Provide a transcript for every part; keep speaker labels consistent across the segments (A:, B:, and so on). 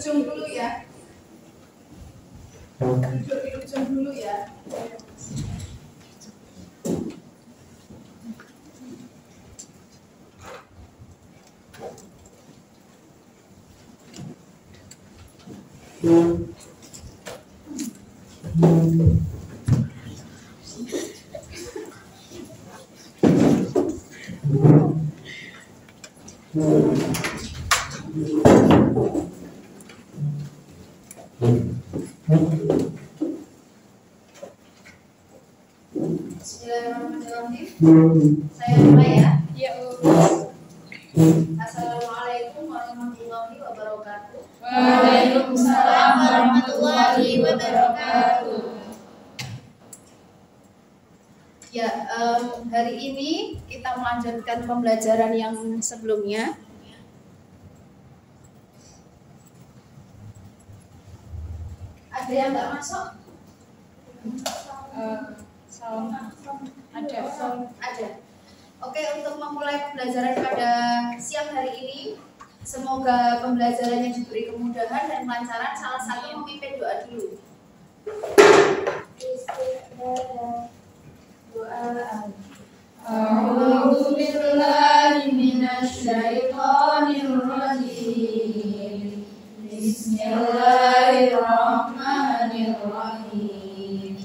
A: ujung dulu ya. Duduk di ujung dulu ya. Bismillahirrahmanirrahim. Saya mulai ya. Assalamualaikum warahmatullahi wabarakatuh.
B: Waalaikumsalam warahmatullahi wabarakatuh.
A: Ya, hari ini kita melanjutkan pembelajaran yang sebelumnya. Ada yang nggak masuk? Ada. Oke, untuk memulai pembelajaran pada siang hari ini, semoga pembelajarannya diberi kemudahan dan kelancaran. Salah satu memimpin doa dulu.
B: A'udzu billahi minasy syaithanir rajim. Bismillahirrahmanirrahim.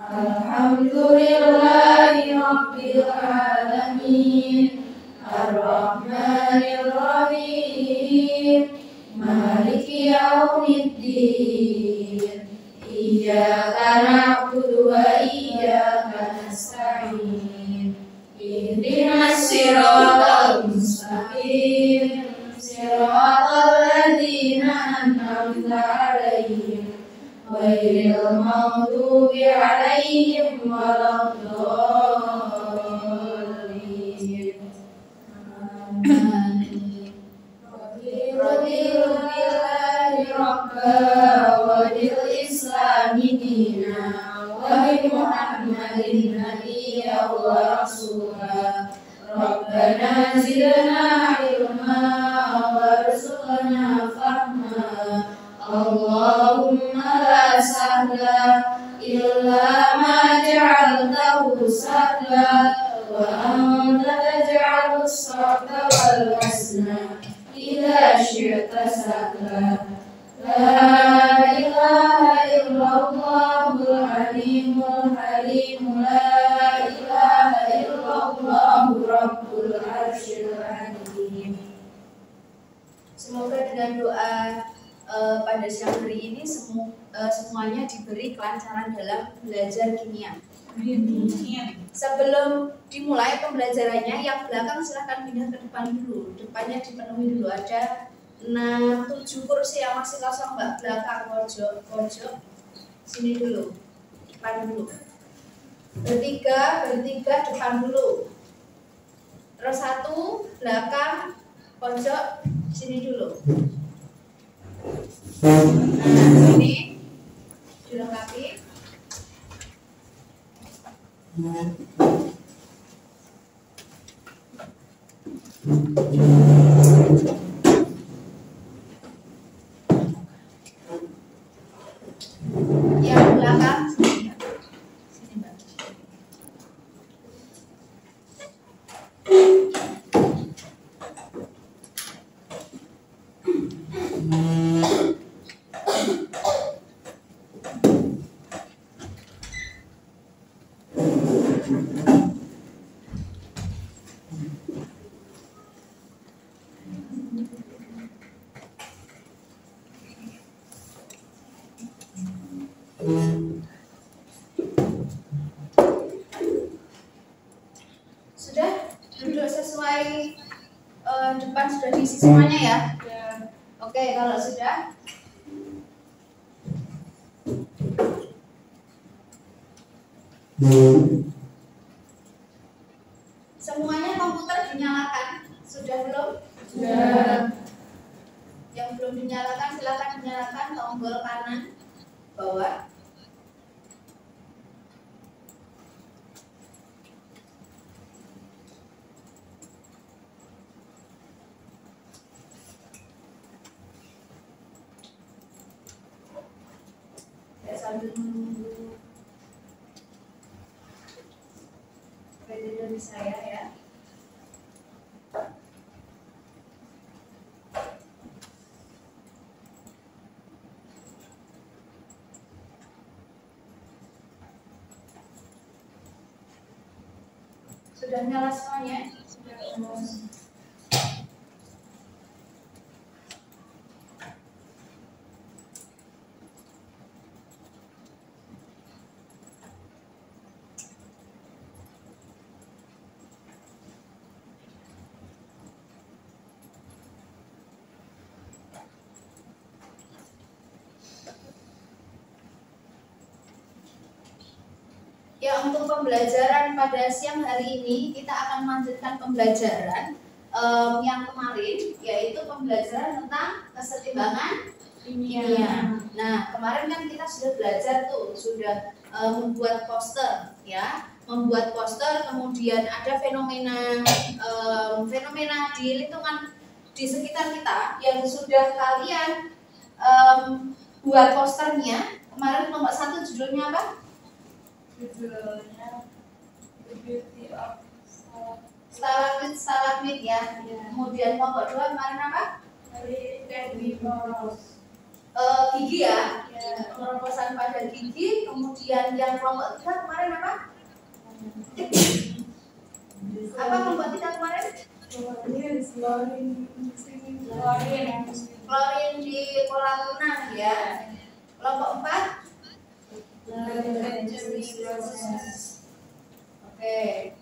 B: Alhamdulillahi rabbil alamin. Ar-Rahmanir Rahim. Maliki yaumiddin. Iyyaka na'budu wa iyyaka nasta'in. Ihdinas siratal mustaqim. Siratal ladzina an'amta 'alaihim ghairil maghdubi 'alaihim waladdallin. Amin. Radillahi rabba wa bil islami dina wa bi Muhammadin nabiyya wa rasula. Rabbana zidna ilma warzuqna fahma. Allahumma la sahla illa ma ja'altahu sahla wa anta taj'alu as-sabra wal hasna idza syi'ta sahla. La ilaha illallahul alimul halim. La ilaha illallahu rabbul arsyil azim.
A: Semoga dengan doa pada siang hari ini semuanya diberi kelancaran dalam belajar kimia. Sebelum dimulai pembelajarannya, yang belakang silahkan pindah ke depan dulu. Depannya dipenuhi dulu. Ada 6-7 kursi yang masih kosong, Mbak. Belakang pojok sini dulu, depan dulu. Bertiga depan dulu. Terus 1 belakang pojok sini dulu. Nah, sini dilengkapi. Yang belakang sini, Mbak. Sudah duduk sesuai depan sudah diisi semuanya ya? Oke, kalau sudah semuanya komputer dinyalakan. Sudah belum?
B: Sudah.
A: Yang belum dinyalakan silakan dinyalakan tombol kanan bawah. sambil menunggu kredit dari saya ya. Sudah nyala semuanya? Sudah. Ya, untuk pembelajaran pada siang hari ini kita akan melanjutkan pembelajaran yang kemarin, yaitu pembelajaran tentang kesetimbangan kimia. Nah, kemarin kan kita sudah belajar tuh, sudah membuat poster, ya, membuat poster. Kemudian ada fenomena di lingkungan di sekitar kita yang sudah kalian buat posternya. Kemarin kelompok 1 judulnya apa?
B: Judulnya The Beauty of
A: Stalagmit ya. Kemudian kelompok 2 kemarin apa? Gigi ya. Peroposan pada gigi. Kemudian yang kelompok 3 kemarin apa? Apa kelompok 3 kemarin? Klorin di kolam renang ya. Kelompok 4 Oke,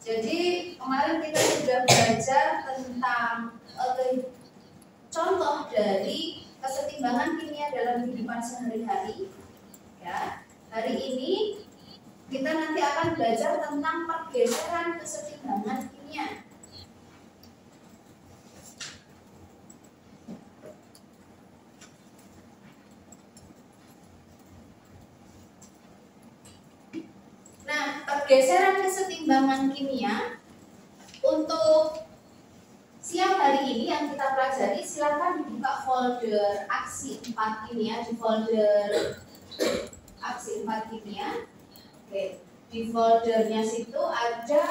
A: jadi kemarin kita sudah belajar tentang contoh dari kesetimbangan kimia dalam kehidupan sehari-hari. Ya, hari ini kita nanti akan belajar tentang pergeseran kesetimbangan kimia. Nah, pergeseran kesetimbangan kimia untuk siang hari ini yang kita pelajari, silakan dibuka folder aksi 4 kimia di folder aksi 4 kimia. Oke, di foldernya situ ada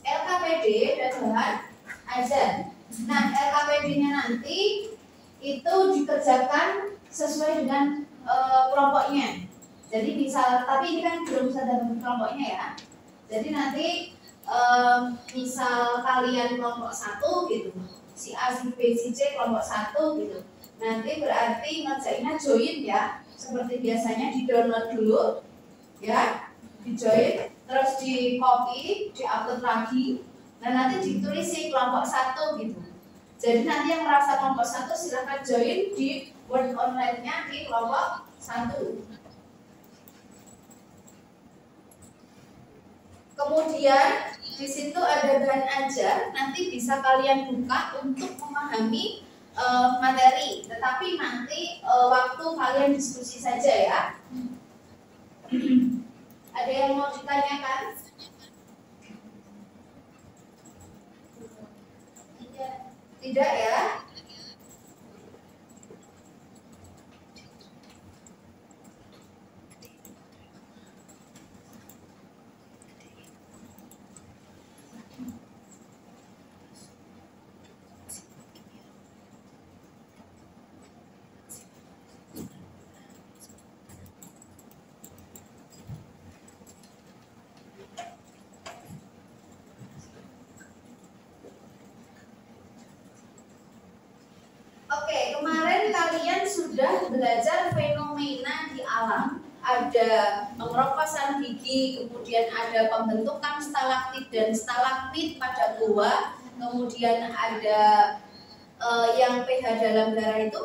A: LKPD dan bahan ajar. Nah, LKPD-nya nanti itu dikerjakan sesuai dengan kelompoknya. Jadi tapi ini kan belum sadar kelompoknya ya. Jadi nanti misal kalian kelompok 1 gitu, si A, si B, si C kelompok 1 gitu. Nanti berarti ngerjainnya join ya, seperti biasanya di download dulu, ya, di join, terus di copy, di upload lagi, dan nanti ditulis si kelompok 1 gitu. Jadi nanti yang merasa kelompok 1 silahkan join di Word online-nya di kelompok 1. Kemudian di situ ada bahan ajar, nanti bisa kalian buka untuk memahami materi. Tetapi nanti waktu kalian diskusi saja ya. Ada yang mau ditanyakan? Tidak ya? Oke, kemarin kalian sudah belajar fenomena di alam. Ada pengeroposan gigi, kemudian ada pembentukan stalaktit dan stalagmit pada goa, kemudian ada yang pH dalam darah itu,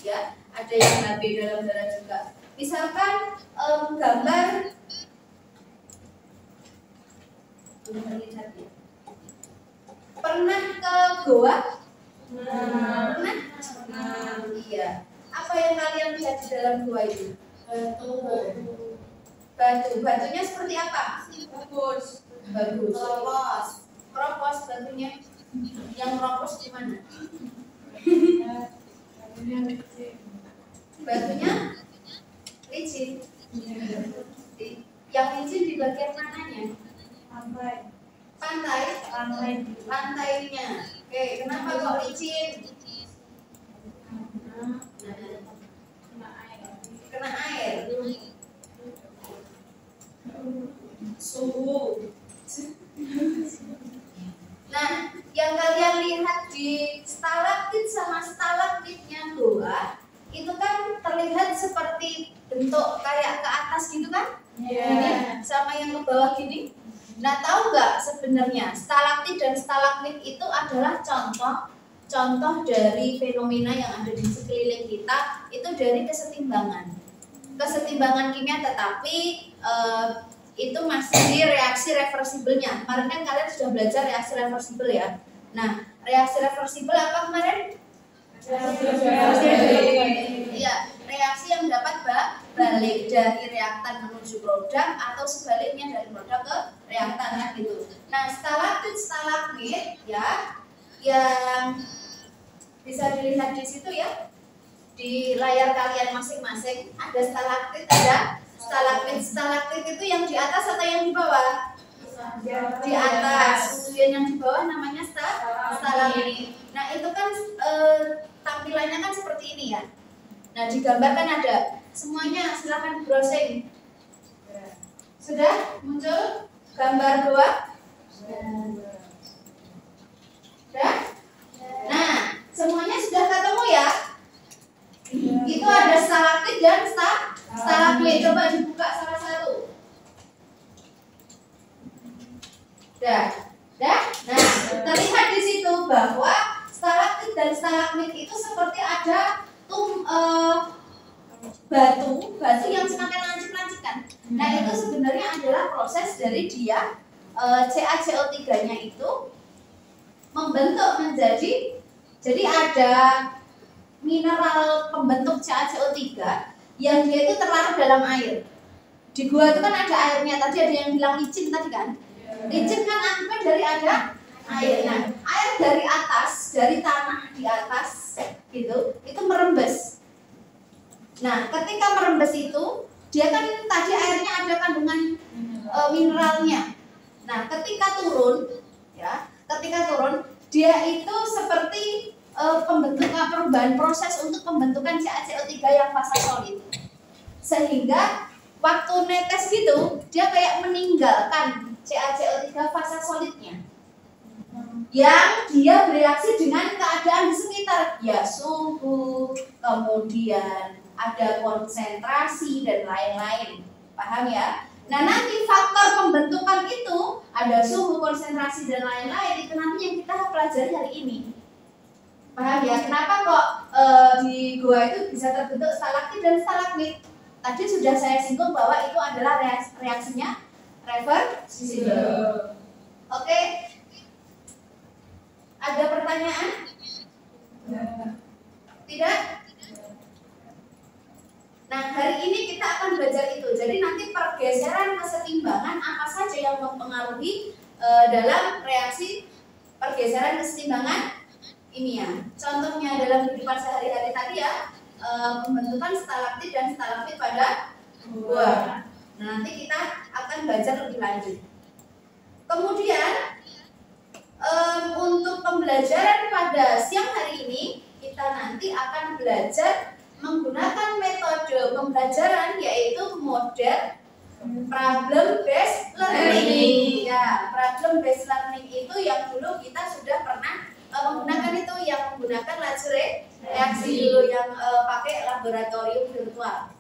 A: ya, ada yang Hb dalam darah juga. Misalkan gambar pernah ke goa? Pernah? Iya. Apa yang kalian lihat di dalam gua itu? Batu. Batunya seperti apa? Bagus. Keropos batunya. Yang keropos di mana? Batunya licin bagian mananya? Lantainya. Oke, kenapa kok licin? Kena air.
B: Suhu.
A: Nah, yang kalian lihat di stalaktit sama stalagmitnya goa itu kan terlihat seperti bentuk kayak ke atas gitu kan? Ini sama yang ke bawah gini. Nah, tahu nggak sebenarnya stalaktit dan stalagmit itu adalah contoh dari fenomena yang ada di sekeliling kita, itu dari kesetimbangan kimia, tetapi itu masih di reaksi reversibelnya. Kemarin kan kalian sudah belajar reaksi reversibel ya. Nah, reaksi reversibel apa kemarin? Iya, reaksi yang dapat balik dari reaktan menuju produk atau sebaliknya dari produk ke reaktan kan gitu. Nah, stalaktit stalagmit ya yang bisa dilihat di situ ya. Di layar kalian masing-masing ada stalaktit, ada stalagmit. Stalaktit itu yang di atas atau yang di bawah? Di atas. Kemudian yang di bawah namanya stalagmit. Nah, itu kan tampilannya kan seperti ini ya. Nah, di gambar kan ada. Semuanya silakan browsing. Sudah muncul gambar goa? Sudah? Nah, semuanya sudah ketemu ya? Itu ada stalaktit dan stalagmit. Coba dibuka salah satu. Dah. Nah, terlihat di situ bahwa stalaktit dan stalagmit itu seperti ada batu yang semakin lancip-lancipan. Nah, itu sebenarnya adalah proses dari dia CaCO3-nya itu membentuk menjadi, jadi ada mineral pembentuk CaCO3 yang dia itu terlarut dalam air. Di gua itu kan ada airnya, tadi ada yang bilang licin tadi kan? Licin kan akibat dari ada air. Nah, air dari atas, dari tanah di atas gitu, itu merembes. Nah, ketika merembes itu, dia kan tadi airnya ada kandungan mineralnya. Nah, ketika turun, dia itu seperti perubahan proses untuk pembentukan CaCO3 yang fasa solid. Sehingga waktu netes gitu, dia kayak meninggalkan CaCO3 fasa solidnya. Yang dia bereaksi dengan keadaan di sekitar, ya suhu, kemudian ada konsentrasi dan lain-lain. Paham ya? Nah, nanti faktor pembentukan itu ada suhu, konsentrasi dan lain-lain, itu nanti yang kita pelajari hari ini. Paham ya? Kenapa kok di gua itu bisa terbentuk stalaktit dan stalagmit? Tadi sudah saya singgung bahwa itu adalah reaksinya reversible. Oke? Ada pertanyaan? Tidak? Nah, hari ini kita akan belajar itu. Jadi nanti pergeseran kesetimbangan apa saja yang mempengaruhi dalam reaksi pergeseran kesetimbangan kimia. Contohnya dalam kehidupan sehari-hari tadi ya, pembentukan stalaktit dan stalagmit pada gua. Nah, nanti kita akan belajar lebih lanjut. Kemudian untuk pembelajaran pada siang hari ini, kita nanti akan belajar menggunakan metode pembelajaran yaitu model problem based learning. Ya, problem based learning itu yang dulu kita sudah pernah menggunakan, itu yang menggunakan laju reaksi dulu, yang pakai laboratorium virtual.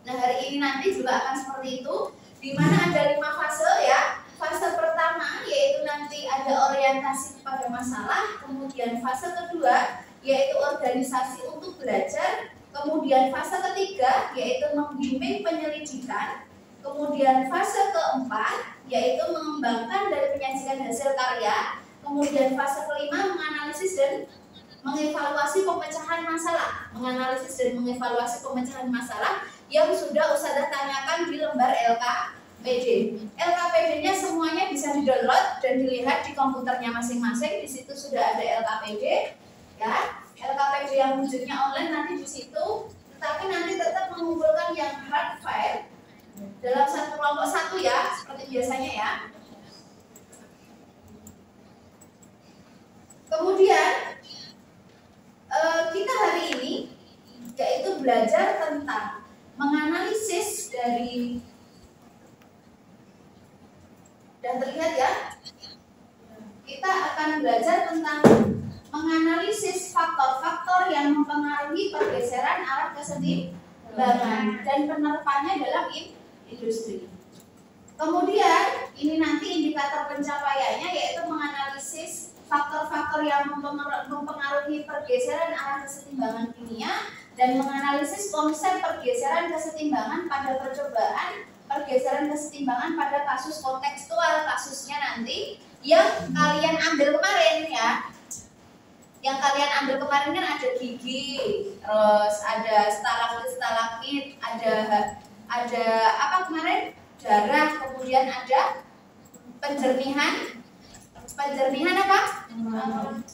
A: Nah, hari ini nanti juga akan seperti itu, di mana ada 5 fase ya. Fase pertama yaitu nanti ada orientasi pada masalah, kemudian fase kedua yaitu organisasi untuk belajar, kemudian fase ketiga yaitu membimbing penyelidikan, kemudian fase keempat yaitu mengembangkan dan menyajikan hasil karya, kemudian fase kelima menganalisis dan mengevaluasi pemecahan masalah, yang sudah Ustazah tanyakan di lembar LKPD. LKPD-nya semuanya bisa di-download dan dilihat di komputernya masing-masing. Di situ sudah ada LKPD, ya. LKPD yang wujudnya online nanti di situ, tetapi nanti tetap mengumpulkan yang hard file dalam satu kelompok satu ya, seperti biasanya ya. Kemudian kita hari ini yaitu belajar tentang menganalisis dari, dan terlihat ya, kita akan belajar tentang menganalisis faktor-faktor yang mempengaruhi pergeseran arah kesetimbangan dan penerapannya dalam industri. Kemudian ini nanti indikator pencapaiannya yaitu menganalisis faktor-faktor yang mempengaruhi pergeseran arah kesetimbangan kimia dan menganalisis konsep pergeseran kesetimbangan pada percobaan pergeseran kesetimbangan pada kasus kontekstual. Kasusnya nanti yang kalian ambil kemarin ya. Yang kalian ambil kemarin kan ada gigi, terus ada stalagmit, ada apa kemarin? Darah, kemudian ada penjernihan apa?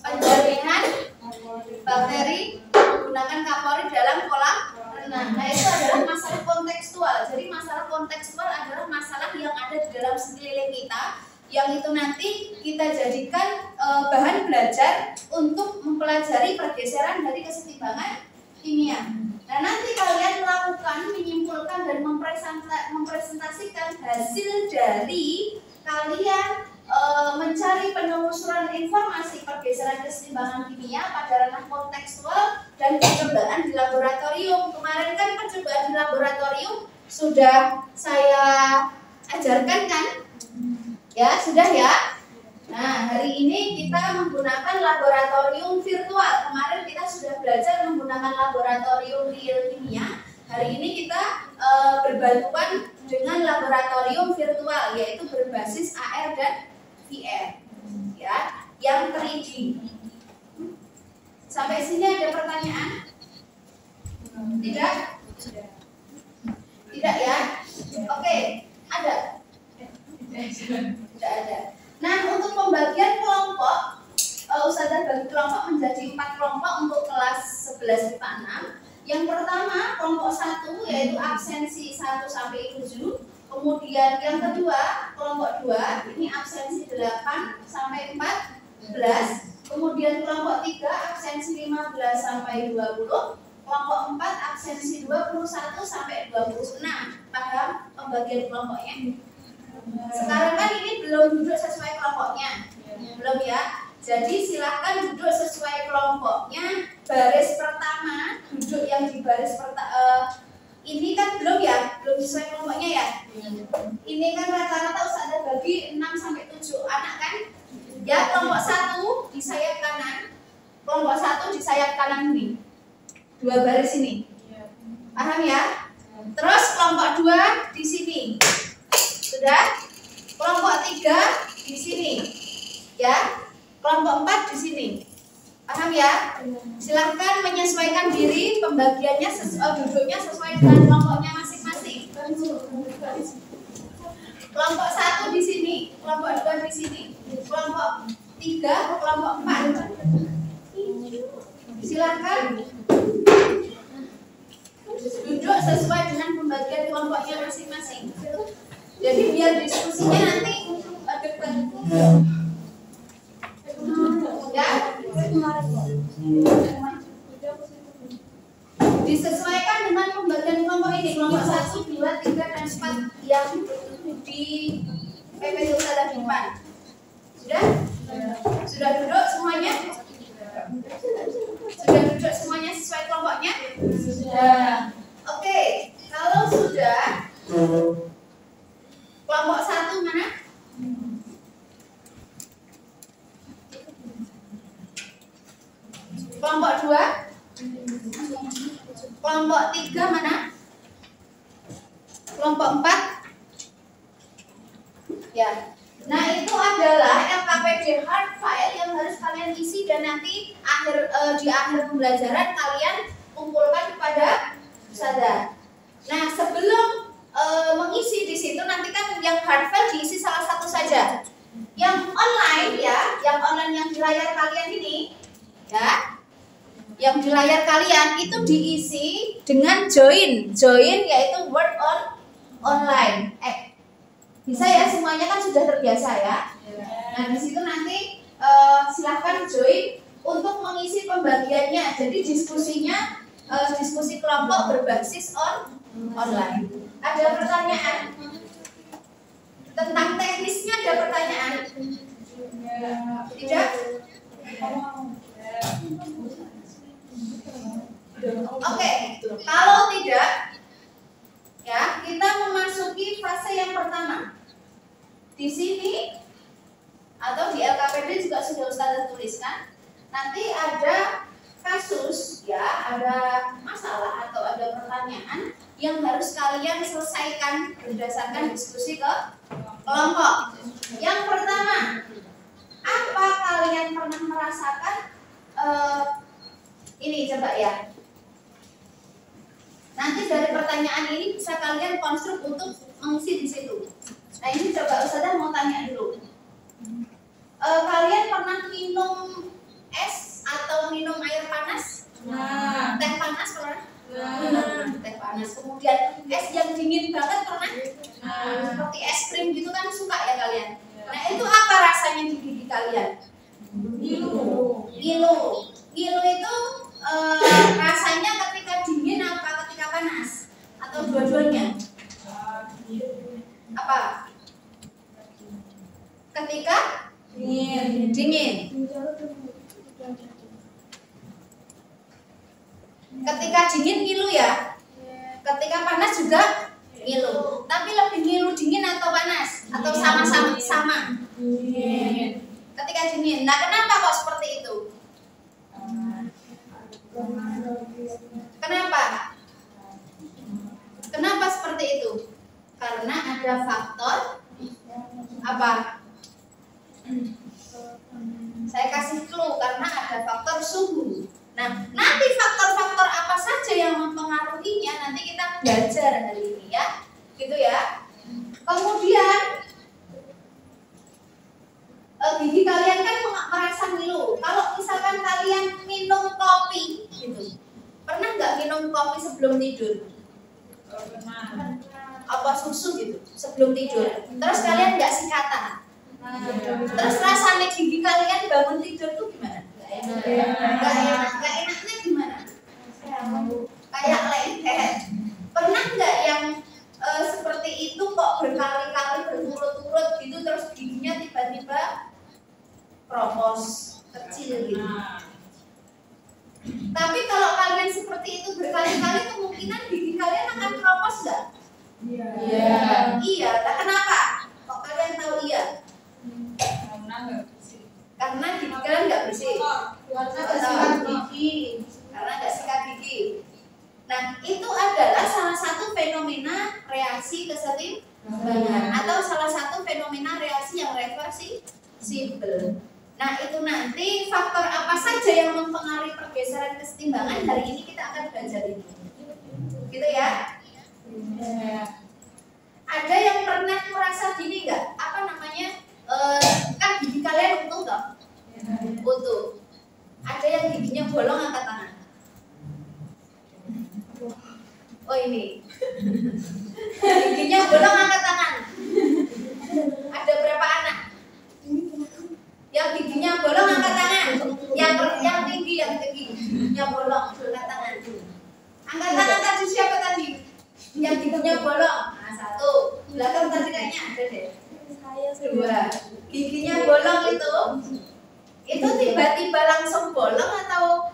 A: Penjernihan bakteri menggunakan kapori dalam kolam renang. Nah, itu adalah masalah kontekstual. Jadi masalah kontekstual adalah masalah yang ada di dalam sekeliling kita, yang itu nanti kita jadikan bahan belajar untuk mempelajari pergeseran dari kesetimbangan kimia. Nah, nanti kalian melakukan, menyimpulkan dan mempresentasikan hasil dari kalian mencari penelusuran informasi pergeseran kesetimbangan kimia pada ranah kontekstual dan percobaan di laboratorium. Kemarin kan percobaan di laboratorium sudah saya ajarkan kan? Ya, sudah ya. Nah, hari ini kita menggunakan laboratorium virtual. Kemarin kita sudah belajar menggunakan laboratorium real kimia. Hari ini kita berbantuan dengan laboratorium virtual, yaitu berbasis AR dan VR, ya, yang 3D. Sampai sini ada pertanyaan? Tidak? Tidak ya? Oke, ada? Tidak ada. Nah, untuk pembagian kelompok, Ustazah bagi kelompok menjadi 4 kelompok untuk kelas 11 IPA 6. Yang pertama, kelompok 1 yaitu absensi 1 sampai 7. Kemudian yang kedua, kelompok 2 ini absensi 8 sampai 14. Kemudian kelompok 3 absensi 15 sampai 20. Kelompok 4 absensi 21 sampai 26. Paham pembagian kelompoknya? Sekarang kan ini belum duduk sesuai kelompoknya, belum ya. Jadi silahkan duduk sesuai kelompoknya. Baris pertama duduk yang di baris ini kan belum ya, belum sesuai kelompoknya ya. Ini kan rata-rata Ustazah bagi 6 sampai 7 anak kan. Ya, kelompok 1 di sayap kanan, kelompok 1 di sayap kanan ini, 2 baris ini. Paham ya? Terus kelompok 2 di sini. Sudah? Kelompok 3 di sini. Ya. Kelompok 4 di sini. Paham ya? Silahkan menyesuaikan diri pembagiannya duduknya sesuai dengan kelompoknya masing-masing. Kelompok 1 di sini, kelompok 2 di sini, kelompok 3, kelompok 4. Silahkan duduk sesuai dengan pembagian kelompoknya masing-masing. Jadi biar diskusinya nanti dekat. Ya. Disesuaikan dengan pembagian kelompok ini, kelompok 1, 2, 3, dan 4 yang di PPT Ustazah depan. Sudah? Sudah duduk semuanya? Sudah duduk semuanya sesuai kelompoknya? Sudah. Oke, kalau sudah, kelompok 1 mana? Kelompok 2? Kelompok 3 mana? Kelompok 4? Ya. Nah, itu adalah LKPD hard file yang harus kalian isi dan nanti di akhir pembelajaran kalian kumpulkan kepada Ustazah. Nah, sebelum mengisi di situ nanti kan yang hard file diisi salah satu saja. Yang online ya, yang online yang di layar kalian ini, ya. Yang di layar kalian itu diisi dengan join yaitu Word online. Bisa ya, semuanya kan sudah terbiasa ya. Nah di situ nanti silahkan join untuk mengisi pembagiannya. Jadi diskusinya diskusi kelompok berbasis online. Ada pertanyaan tentang teknisnya? Ada pertanyaan? Tidak? Oke, kalau tidak, ya kita memasuki fase yang pertama. Di sini atau di LKPD juga sudah Ustazah tuliskan. Nanti ada kasus, ya, ada masalah atau ada pertanyaan yang harus kalian selesaikan berdasarkan diskusi ke kelompok. Yang pertama, apa kalian pernah merasakan ini coba ya. Nanti dari pertanyaan ini bisa kalian konstruk untuk mengisi di situ. Nah ini coba Ustazah mau tanya dulu. Kalian pernah minum es atau minum air panas? Teh panas pernah? Teh panas. Kemudian es yang dingin banget pernah? Seperti es krim gitu kan suka ya kalian? Nah itu apa rasanya di gigi kalian? Ngilu. Ngilu itu rasanya ketika dingin apa ketika panas? Atau dua-duanya? Apa? Ketika dingin. Ketika dingin ngilu ya. Ketika panas juga ngilu. Tapi lebih ngilu dingin atau panas? Atau sama-sama? Ketika dingin. Nah, kenapa kok seperti itu? Kenapa? Kenapa seperti itu? Karena ada faktor apa? Saya kasih clue, karena ada faktor suhu. Nah, nanti faktor-faktor apa saja yang mempengaruhinya nanti kita belajar hari ini ya, gitu ya. Kemudian gigi kalian kan merasa ngilu. Kalau misalkan kalian minum kopi, gitu, pernah nggak minum kopi sebelum tidur? Pernah. Apa susu gitu sebelum tidur? Terus kalian nggak sikatan? Terus rasanya gigi kalian bangun tidur tuh gimana? Gak enaknya gimana? Kayak lengket. Pernah nggak yang seperti itu kok berkali-kali berturut-turut gitu terus giginya tiba-tiba kropos kecil gitu? Tapi kalau kalian seperti itu berkali-kali kemungkinan gigi kalian akan kropos nggak? Iya. Nah, kenapa? Kok kalian tahu iya? Karena gigi kalian nggak bersih. Karena nggak sikat gigi. Nah, itu adalah salah satu fenomena reaksi kesetimbangan atau salah satu fenomena reaksi yang reversibel. Nah, itu nanti faktor apa saja yang mempengaruhi pergeseran kesetimbangan hari ini kita akan belajar ini. Gitu ya? Ada yang pernah merasa gini nggak? Apa namanya? Kan gigi kalian utuh toh? Utuh. Ada yang giginya bolong, angkat tangan. Oh ini. Giginya bolong, angkat tangan. Ada berapa anak? Yang giginya bolong, angkat tangan. Yang tinggi, yang bolong, angkat tangan. Angkat tangan tadi siapa tadi? Yang giginya bolong. Nah, satu. Belakang tadi kayaknya ada deh. Dua. Giginya bolong itu tiba-tiba langsung bolong atau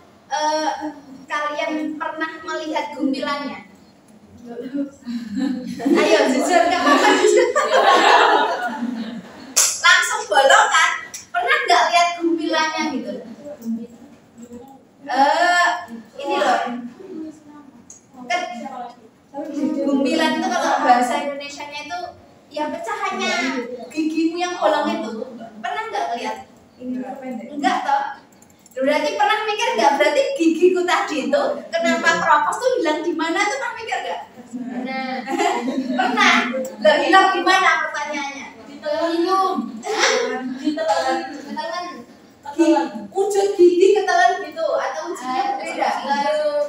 A: kalian pernah melihat gumpilannya? Ayo jujur, nggak apa-apa jujur. Langsung bolong kan? Pernah nggak lihat gumpilannya gitu? Ini loh. Gumpilan itu kalau bahasa Indonesianya itu ya pecahannya gigimu yang bolong itu. Pernah nggak lihat? Enggak toh? Berarti pernah mikir nggak? Berarti gigiku tadi itu kenapa kropos tuh hilang di mana tuh? Pernah mikir nggak? Pernah. Lah hilang di mana pertanyaannya? Ditelan. Ditelan. Wujud gigi ketelan gitu atau wujudnya berbeda?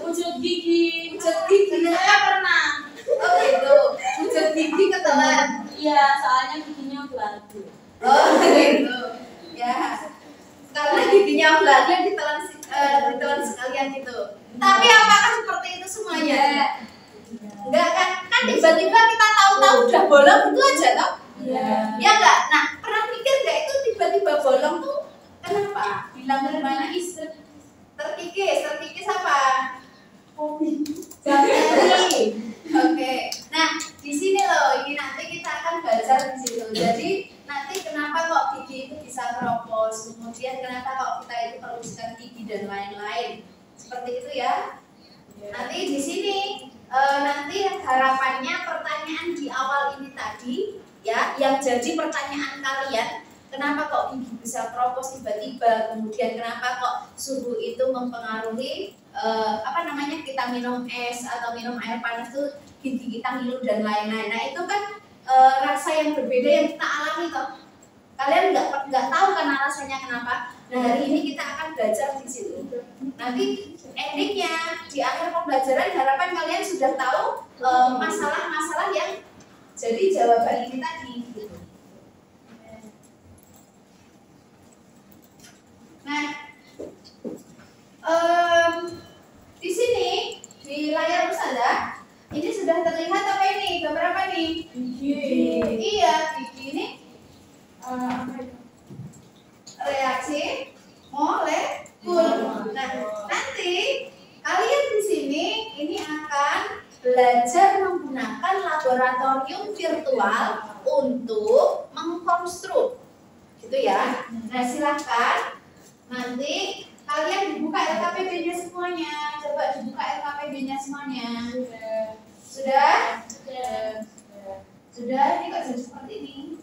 A: Wujud gigi. Pernah. Oh gitu. Wujud gigi ketelan. Iya.
B: soalnya giginya belagu.
A: Oh gitu. Ya. Karena giginya belagu ditelan sekalian gitu. Tapi apakah seperti itu semuanya? Enggak kan? Kan tiba-tiba kita tahu-tahu udah bolong gitu aja toh?
B: Iya.
A: Ya enggak? Nah, pernah mikir enggak itu tiba-tiba bolong tuh kenapa? Bilang gimana? Terkikis apa? Bakteri. Oke. Nah, di sini loh, ini nanti kita akan belajar di situ. Jadi nanti kenapa kok gigi itu bisa keropos, kemudian kenapa kok kita itu perlu sikat gigi dan lain-lain. Seperti itu ya. Nanti di sini nanti harapannya pertanyaan di awal ini tadi ya, yang jadi pertanyaan kalian, kenapa kok gigi bisa keropos tiba-tiba, kemudian kenapa kok suhu itu mempengaruhi kita minum es atau minum air panas tuh gigi kita ngilu dan lain-lain. Nah itu kan rasa yang berbeda yang kita alami toh. Kalian nggak tahu kan alasannya kenapa. Nah hari ini kita akan belajar di situ. Nanti endingnya di akhir pembelajaran harapan kalian sudah tahu masalah-masalah yang jadi jawaban ini tadi. Gitu. Nah, di sini di layar Ustazah ini sudah terlihat apa ini? Gambar apa nih?
B: Gigi.
A: Iya, gigi ini reaksi molekul. Nah, nanti kalian di sini ini akan belajar menggunakan laboratorium virtual untuk mengkonstruk, gitu ya. Nah, silahkan nanti kalian dibuka LKPD-nya semuanya. Coba dibuka LKPD-nya semuanya. Sudah? Sudah. Ini kok jadi seperti ini?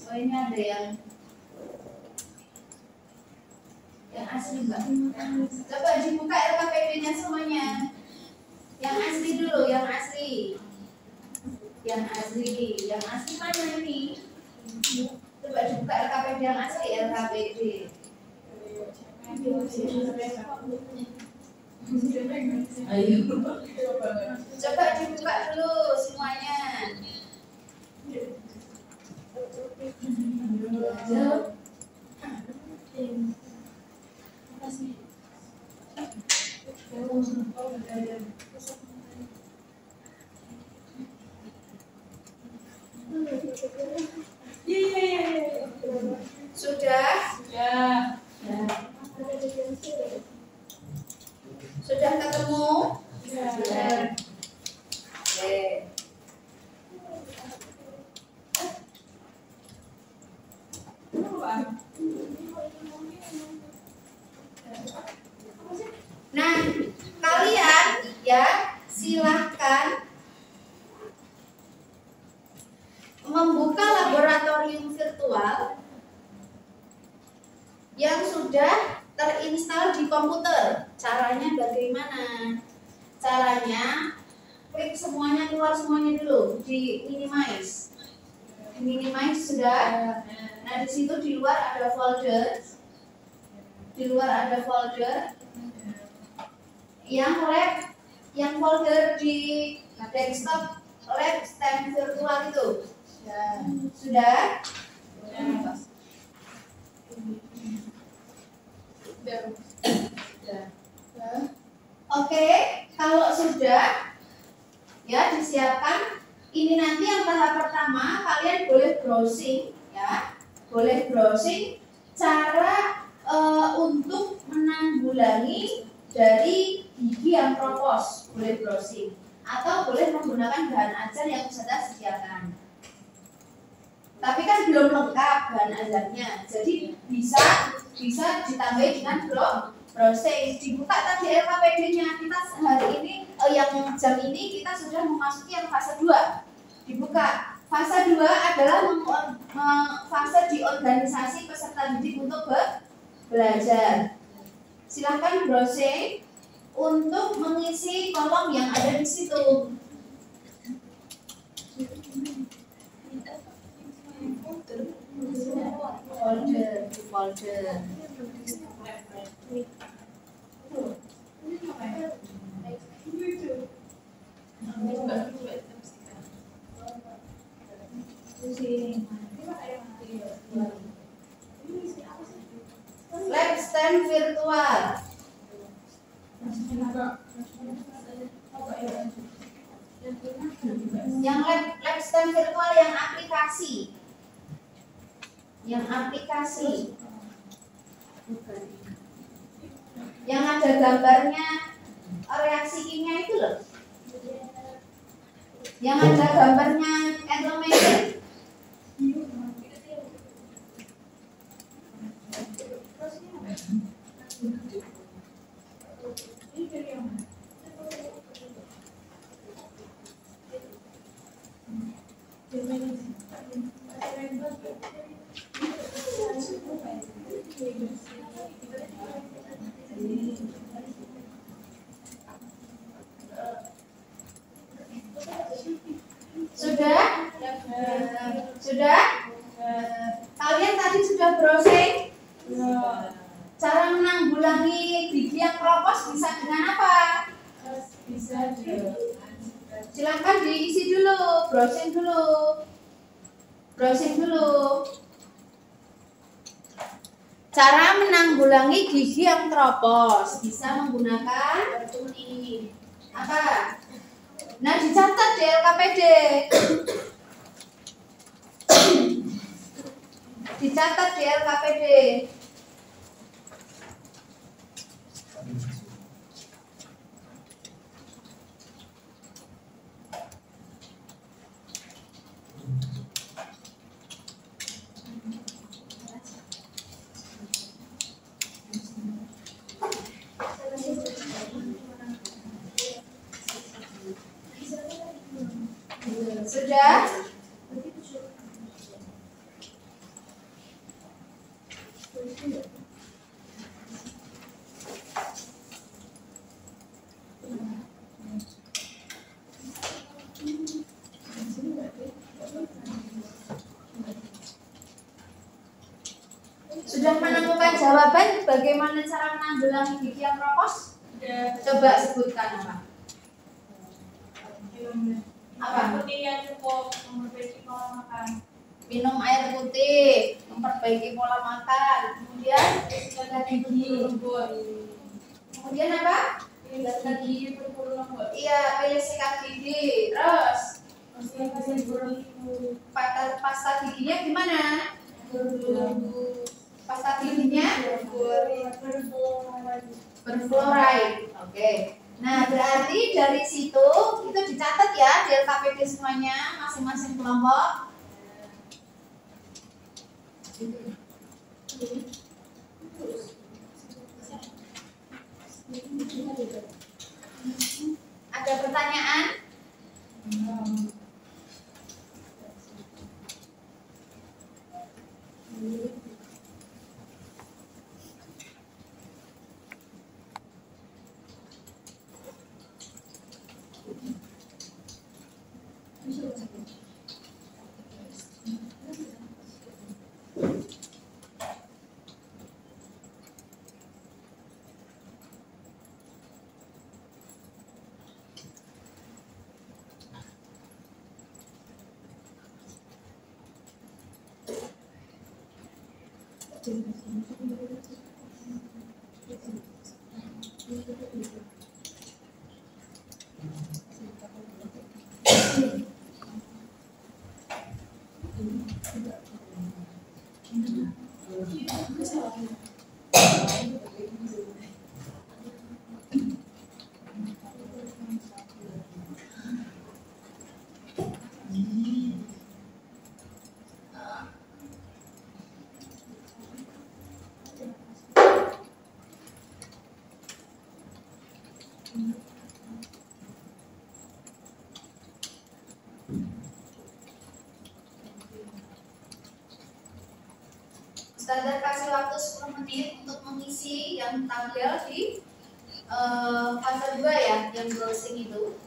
A: Oh ini ada yang asli mbak. Coba dibuka LKPD-nya semuanya. Yang asli dulu, yang asli. Yang asli mana ini? Coba dibuka LKPD yang asli, LKPD. Ayo. Coba dibuka dulu semuanya. Sudah? Sudah ketemu? Sudah. Oke. Nah, kalian ya silahkan membuka laboratorium virtual yang sudah terinstal di komputer. Caranya bagaimana? Caranya klik semuanya, keluar semuanya dulu, di minimize. Di minimize sudah. Nah, di situ di luar ada folder. Yang folder di desktop lab STEM virtual itu. Sudah? Oke, kalau sudah ya disiapkan. Ini nanti yang tahap pertama kalian boleh browsing ya. Boleh browsing cara untuk menanggulangi dari gigi yang keropos, boleh browsing atau boleh menggunakan bahan ajar yang sudah sediakan. Tapi kan belum lengkap bahan ajarnya, jadi bisa ditambahi dengan browsing. Dibuka tadi LKPD-nya. Kita hari ini yang jam ini kita sudah memasuki yang fase 2. Dibuka. Fase 2 adalah fase di organisasi peserta didik untuk belajar. Silahkan browsing untuk mengisi kolom yang ada di situ. Folder. Yang lab STEM virtual yang aplikasi. Yang aplikasi. Yang ada gambarnya reaksi kimia itu loh. Yang ada gambarnya endometer. Sudah? Sudah? Kalian tadi sudah browsing? Cara menanggulangi gigi yang keropos bisa dengan apa?
B: Bisa
A: Silahkan diisi dulu, browsing dulu. Browsing dulu. Cara menanggulangi gigi yang keropos bisa menggunakan ini. Apa? Nah, dicatat di LKPD. Dicatat di LKPD. Sudah? Sudah menemukan jawaban bagaimana cara menanggulangi gigi yang keropos? Coba sebutkan apa? Apa?
B: Putih yang cukup memperbaiki pola makan.
A: Minum air putih, memperbaiki pola makan. Kemudian
B: Sikat gigi.
A: kemudian apa?
B: Sikat gigi berbulu lembut.
A: Iya, pilih sikat gigi. Terus pasta giginya gimana? Pasta giginya berfluoride. Oke. Nah, berarti dari situ itu dicatat ya di LKPD semuanya, masing-masing kelompok. Ada pertanyaan? Ustazah kasih waktu 10 menit untuk mengisi yang tabel di fase 2 ya, yang browsing itu.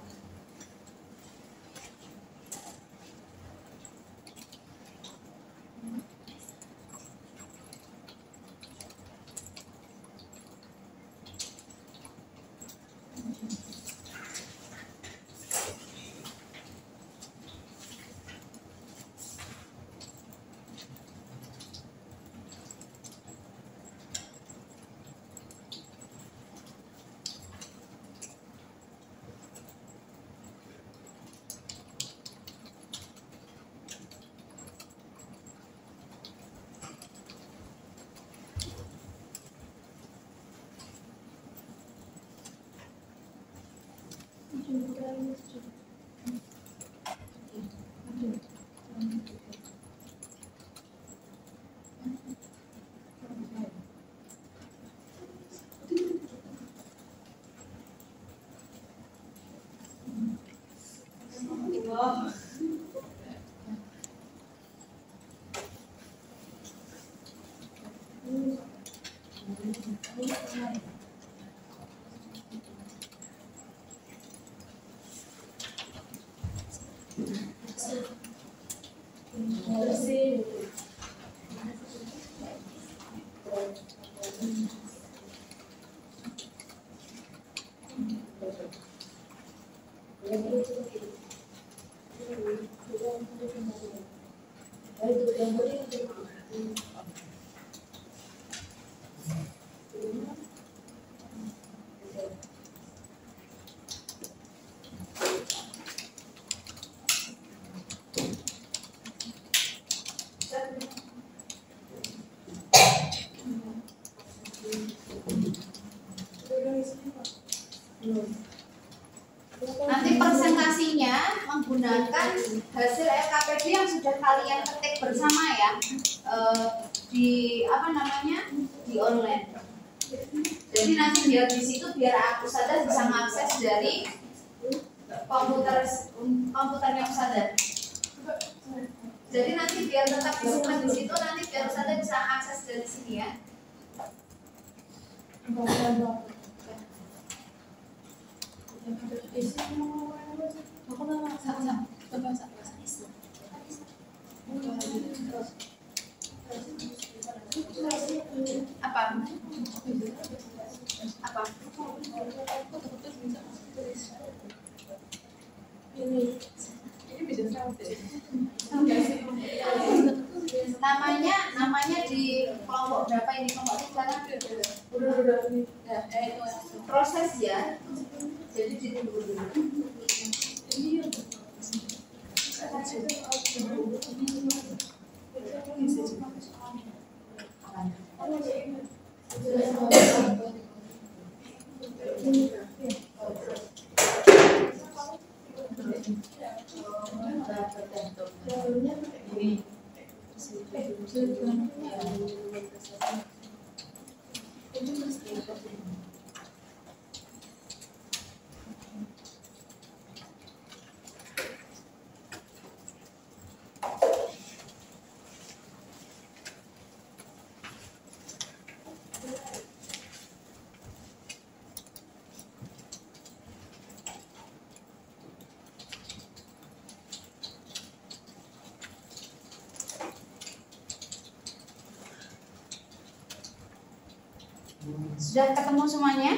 A: Nanti presentasinya menggunakan hasil LKPD yang sudah kalian ketik bersama ya, di apa namanya, di online. Jadi nanti biar di situ biar aku sadar bisa mengakses dari komputernya sadar. Jadi nanti biar tetap disimpan di situ, nanti biar sadar bisa akses dari sini ya. Apa? Apa?
B: Ini bisa
A: namanya di kelompok berapa ini, kelompok 3 kan? Proses ya. Jadi ditunggu dulu. Sudah ketemu semuanya?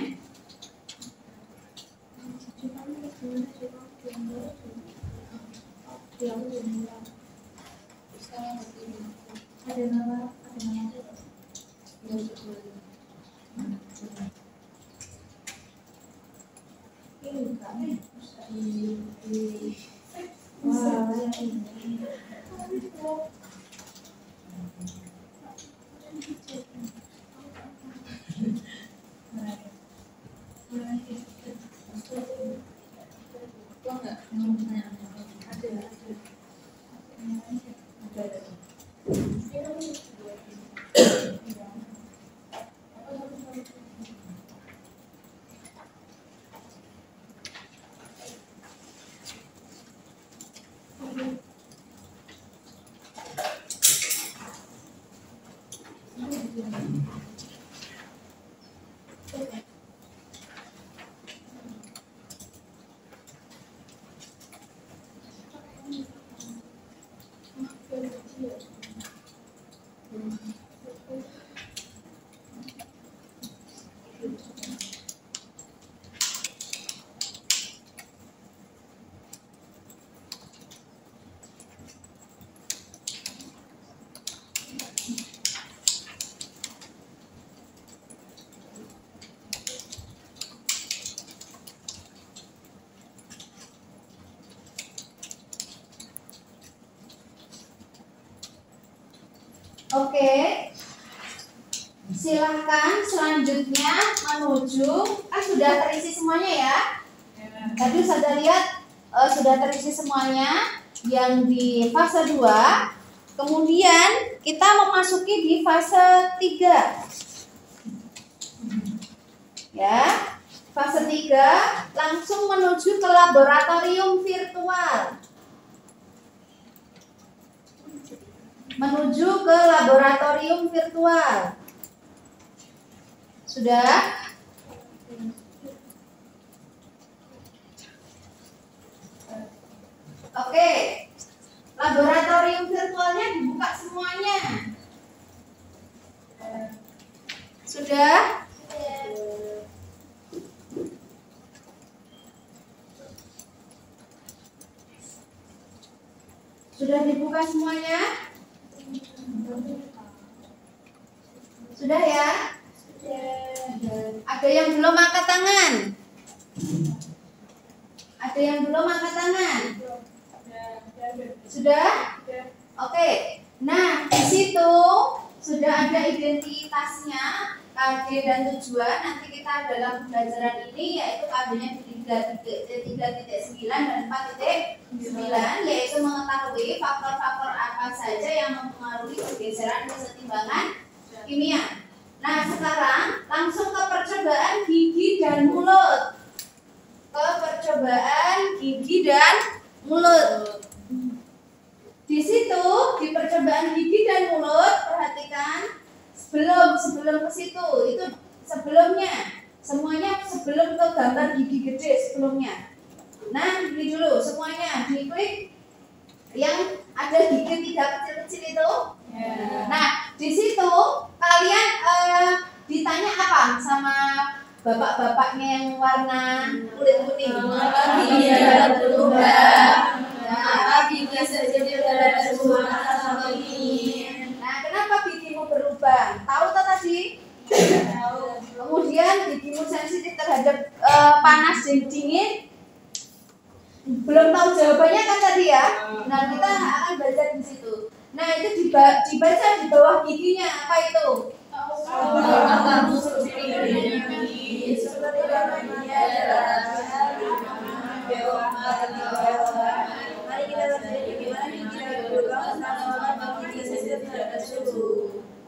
A: Oke, silahkan selanjutnya menuju, kan sudah terisi semuanya ya.
C: Tadi sudah lihat sudah terisi semuanya yang di fase 2. Kemudian kita memasuki di fase 3. Ya, fase 3 langsung menuju ke laboratorium virtual. Menuju ke laboratorium virtual. Sudah? Oke. Laboratorium virtualnya dibuka semuanya. Sudah? Sudah dibuka semuanya? Sudah ya? Ada yang belum angkat tangan? Ada yang belum angkat tangan? Sudah? Oke. Nah, di situ sudah ada identitasnya, KD dan tujuan. Nanti kita dalam pembelajaran ini yaitu KD-nya di 3.9 dan 4.9, yaitu mengetahui faktor-faktor apa saja yang mempengaruhi pergeseran kesetimbangan kimia. Nah, sekarang langsung ke percobaan gigi dan mulut. Ke percobaan gigi dan mulut. Di situ di percobaan gigi dan mulut, perhatikan sebelum ke situ, itu sebelumnya semuanya sebelum ke gambar gigi gede sebelumnya. Nah, ini dulu semuanya diklik yang ada gigi 3 kecil-kecil itu. Nah, di situ kalian ditanya apa sama bapak-bapaknya yang warna kulit kuning?
A: Gigi dapat berubah. Nah, gigi saja ada semua sama ini.
C: Nah, kenapa gigimu berubah? Tahu tak tadi?
A: Tahu.
C: Kemudian gigimu sensitif terhadap panas dan dingin? Belum tahu jawabannya kan tadi ya? Nah, kita akan belajar di situ. Nah, itu dibaca di bawah giginya apa itu?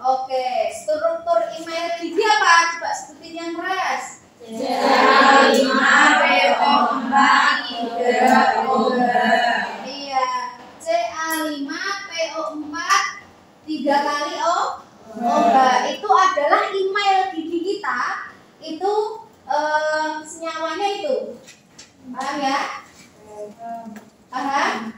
C: Oke, struktur email gigi apa? Coba sebutin yang keras. Iya, CA5PO4 3 kali OH. Itu adalah email gigi kita. Itu senyawanya itu. Paham ya? Paham?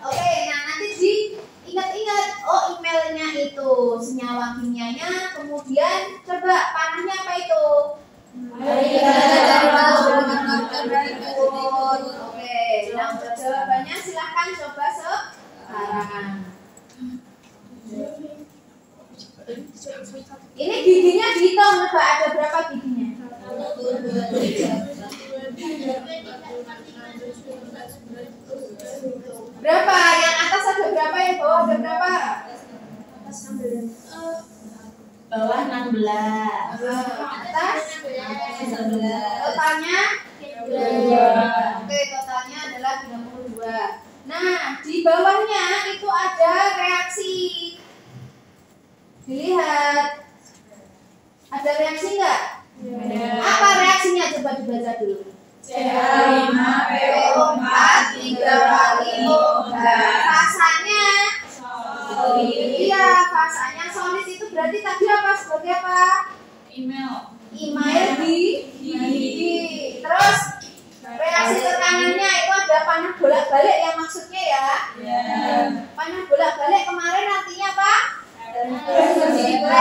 C: Oke, nah nanti diingat-ingat, oh emailnya itu senyawa kimianya, kemudian coba panahnya apa itu?
A: Mari kita cari tahu
C: Oke, nah untuk jawabannya silahkan coba sekarang. Ini giginya dihitung, coba ada berapa giginya? Berapa? Yang atas ada berapa? Yang bawah ada berapa?
A: Bawah 16.
C: Atas
A: 11.
C: totalnya 2. Oke, totalnya adalah 32. Nah, di bawahnya itu ada reaksi. Dilihat. Ada reaksi enggak? Apa reaksinya? Coba dibaca dulu.
A: CA5PO4 3 kali OH.
C: Fasanya iya, fasanya solid itu berarti tadi apa? Sebagai apa? Email di gigi. Terus reaksi tekanannya itu ada panah bolak-balik yang maksudnya ya. Panah bolak-balik kemarin artinya apa? Reversible.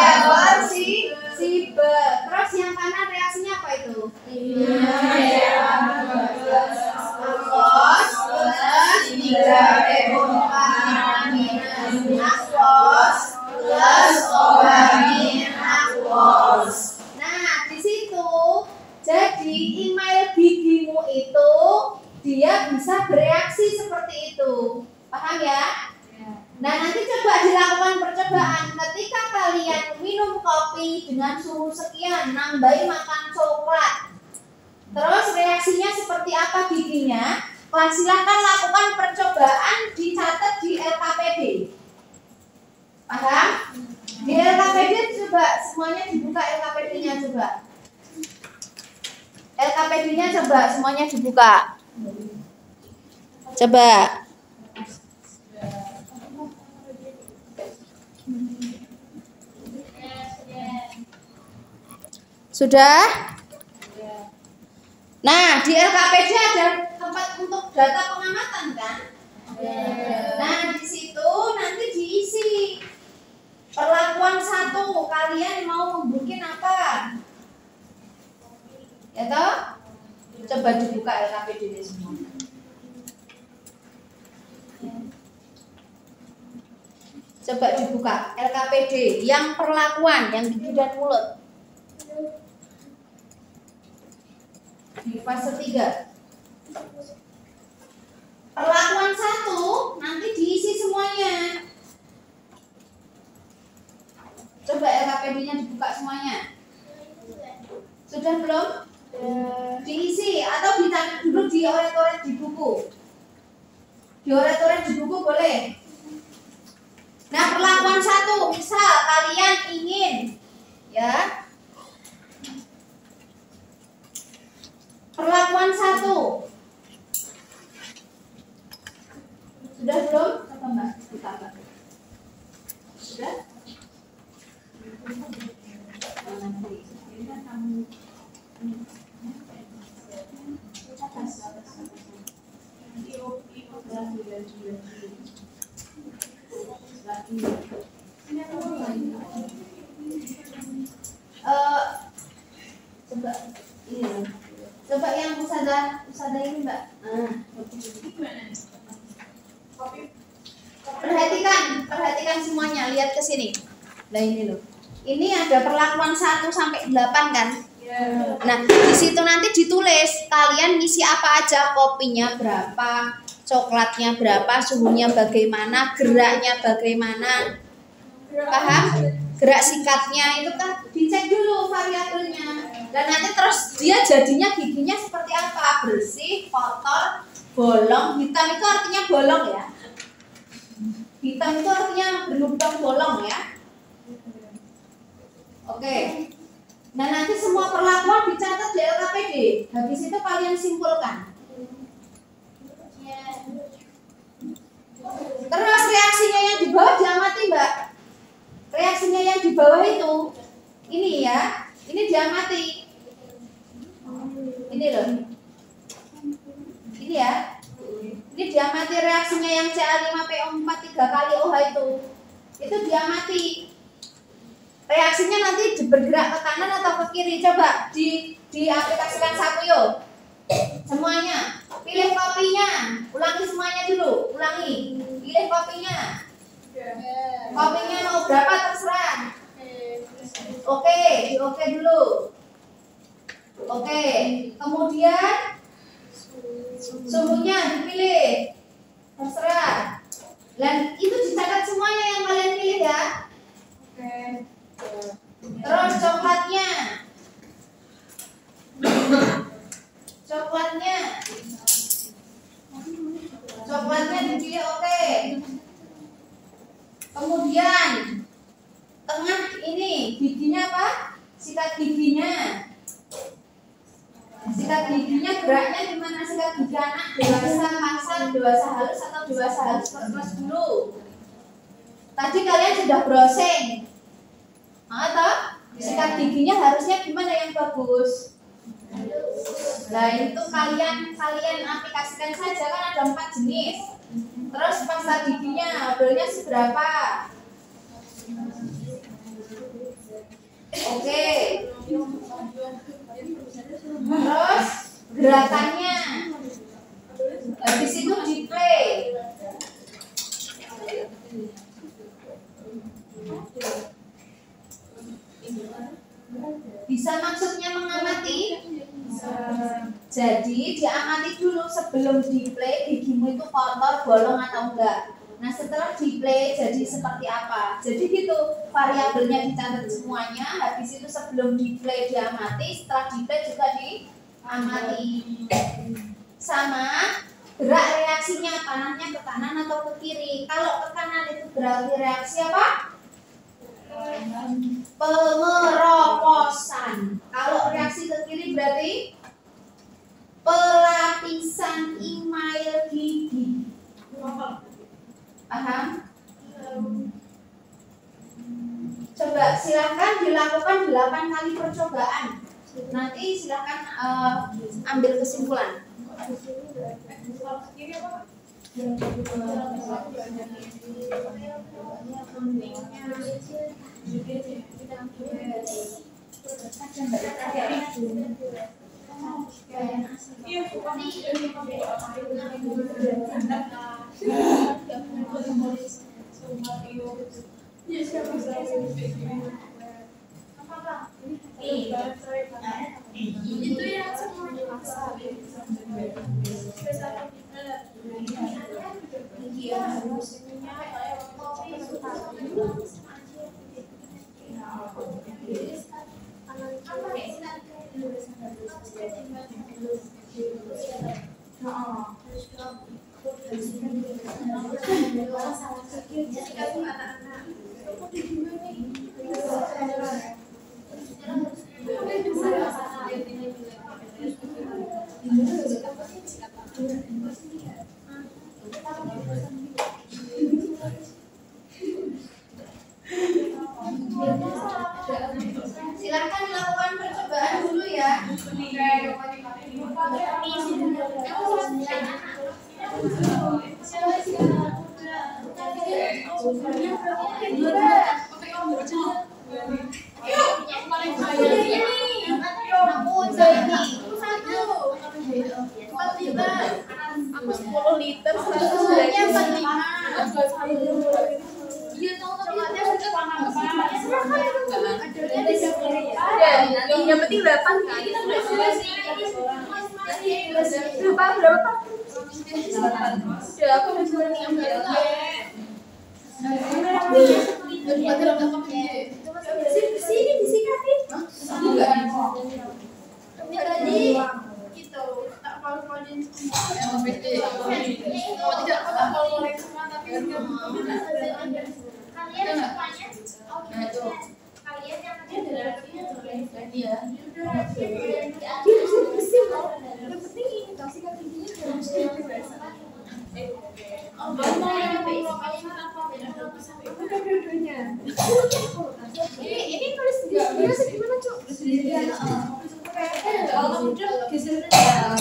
C: Terus yang kanan reaksinya apa itu? Aquos plus 3PO4 minus aquos plus OH minus aquos. Nah, di situ jadi email gigimu itu dia bisa bereaksi seperti itu. Paham ya? Nah, nanti coba dilakukan percobaan. Ketika kalian minum kopi dengan suhu sekian, nambahi makan coklat. Terus reaksi seperti apa giginya, silakan lakukan percobaan, dicatat di LKPD. Paham? Di LKPD coba semuanya dibuka LKPD-nya coba. LKPD-nya coba semuanya dibuka. Coba. Sudah? Nah, di LKPD ada tempat untuk data pengamatan kan? Nah, di situ nanti diisi perlakuan 1, kalian mau membuat apa? Ya toh? Coba dibuka LKPD ini semua. Coba dibuka LKPD yang perlakuan, yang gigi dan mulut. Di fase 3. Perlakuan 1 nanti diisi semuanya. Coba LKPD-nya dibuka semuanya. Sudah belum? Diisi atau dicatat dulu, dioret-oret di buku. Dioret-oret di buku boleh. Nah, perlakuan 1, misal kalian ingin ya. Perlakuan 1. Sudah belum? Coba Mbak, ditambah. Sudah? Ini kan kamu coba ini. Coba yang usaha ini Mbak. Perhatikan semuanya, lihat ke sini. Nah ini loh. Ini ada perlakuan 1 sampai 8 kan? Nah, di situ nanti ditulis kalian ngisi apa aja, kopinya berapa, coklatnya berapa, suhunya bagaimana, geraknya bagaimana. Paham? Gerak sikatnya itu kan dicek dulu variabelnya. Dan nanti terus dia jadinya giginya seperti apa? Bersih, kotor, bolong. Hitam itu artinya bolong ya. Hitam itu artinya berlubang bolong ya. Oke. Nah, nanti semua perlakuan dicatat di LKPD. Habis itu kalian simpulkan. Terus reaksinya yang di bawah diamati, Mbak. Reaksinya yang di bawah itu ini ya. Ini diamati. Ini loh. Ini ya. Ini diamati reaksinya yang Ca5PO4 3 kali OH itu. Itu diamati. Reaksinya nanti bergerak ke kanan atau ke kiri. Coba diaplikasikan 1 yuk. Semuanya. Pilih kopinya. Ulangi semuanya dulu. Ulangi. Pilih kopinya. Kopinya mau berapa terserah. Oke, di oke dulu. Oke, kemudian suhunya dipilih. Terserah. Dan itu dicatat semuanya yang kalian pilih ya. Oke. Terus coklatnya. Coklatnya dipilih oke. Kemudian tengah ini giginya apa? Sikat giginya. Sikat giginya geraknya gimana? Sikat gigi anak dewasa kasar, dewasa halus atau dewasa halus plus dulu. Tadi kalian sudah browsing. Atau sikat giginya harusnya gimana yang bagus? Nah itu kalian aplikasikan saja, kan ada 4 jenis. Terus pasta giginya modelnya seberapa? Oke. Terus gerakannya. Habis itu display. Bisa maksudnya mengamati? Jadi diamati dulu sebelum display gigimu itu kotor, bolong atau enggak. Nah setelah display jadi seperti apa? Jadi gitu, variabelnya dicatat semuanya. Habis itu sebelum display diamati, setelah display juga diamati. sama gerak reaksinya, panahnya ke kanan atau ke kiri. Kalau ke kanan itu berarti reaksi apa? Pengeroposan. Kalau reaksi ke kiri berarti pelapisan email gigi. Paham? Coba silahkan dilakukan 8 kali percobaan. Nanti silahkan ambil kesimpulan.
B: Itu yang semuanya masak.
C: Silahkan melakukan percobaan dulu ya.
B: Aku 10 liter 100 Iya tahu coklatnya yang penting 8 kan. Berapa Pak? Sudah aku udah jual nih ambil. Sini disikatin. Tadi gitu tak mau-mauin semua. Tidak tak mau semua tapi kalian semuanya kalian yang ada di ya. Yang penting ini kasih kaki gini harus biasa. Ini tulis sendiri gimana, Cuk? Kalau udah geser aja.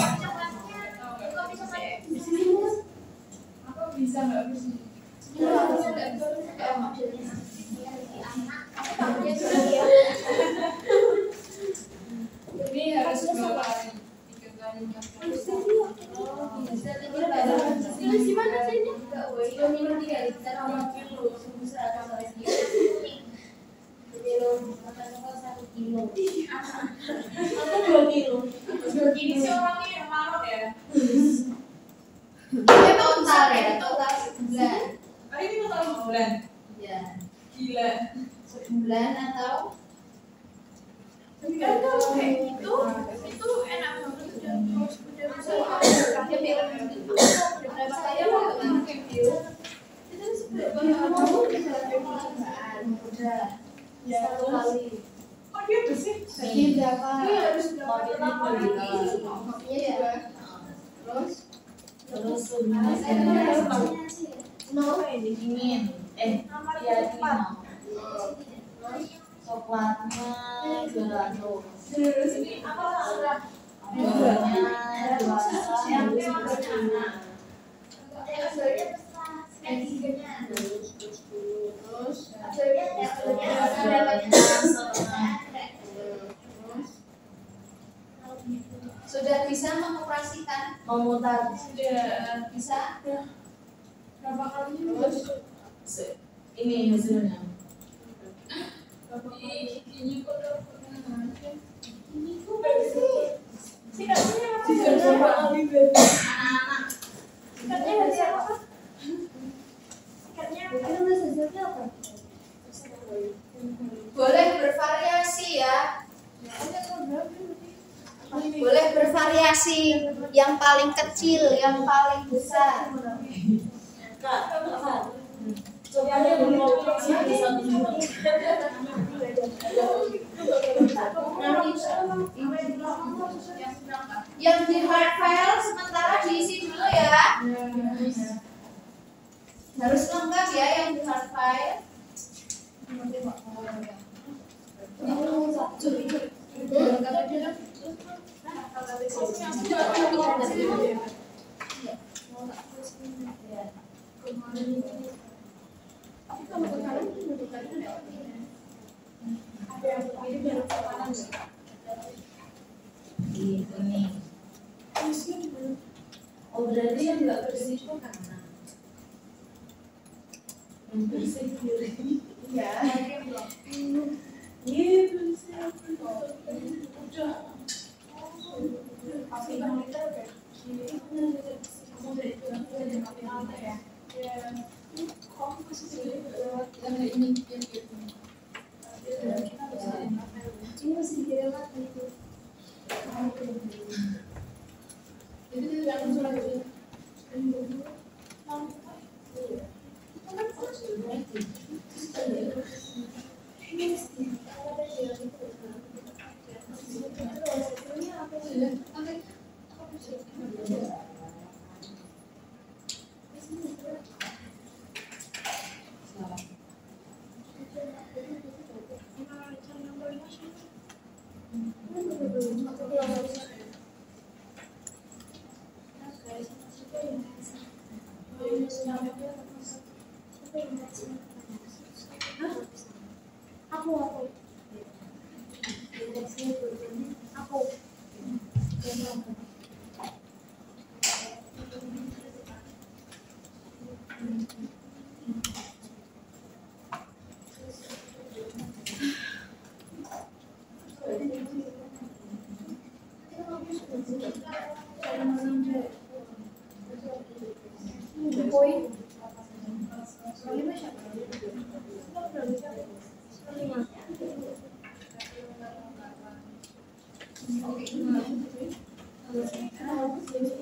B: Aku bisa enggak bisa. Ini harus 2 kali, 3 kali. Gimana sih ini? Minum 3 liter sama kilo. Kilo. Atau 2 kilo. Ini sih orangnya yang marah ya.
C: Ini total ya, total sebulan.
B: Ini total sebulan.
C: Ya.
B: Gila.
C: Sebulan atau
B: Enggak tahu kayak gitu. Itu enak banget udah bisa pakai film itu. Berapa kali aku pakai film. Itu sebenarnya percobaan. Udah. Ya, 1 kali. Oh, dia bersih.
C: ini berapa?
B: Ini harus 8 kali.
C: Iya.
B: Terus
D: ini dingin. Ya dingin. Coklatnya 200.
B: terus ini apa sudah
D: Buahnya 200.
C: Sudah bisa mengoperasikan,
D: Memutar.
B: sudah
C: bisa.
B: berapa kali
D: Ini hasilnya.
B: ini kok ini kok bersih sikatnya berapa kali anak-anak sikatnya dari apa sikatnya hasilnya apa
C: Boleh bervariasi ya. Boleh bervariasi. variasi yang paling kecil, yang paling besar. Yang di hard file sementara diisi dulu ya. Harus lengkap ya yang di hard file.
D: Ini. Oh berarti yang nggak bersih itu karena yang bersih diri.
A: Ya.
D: Iya bersih. Udah.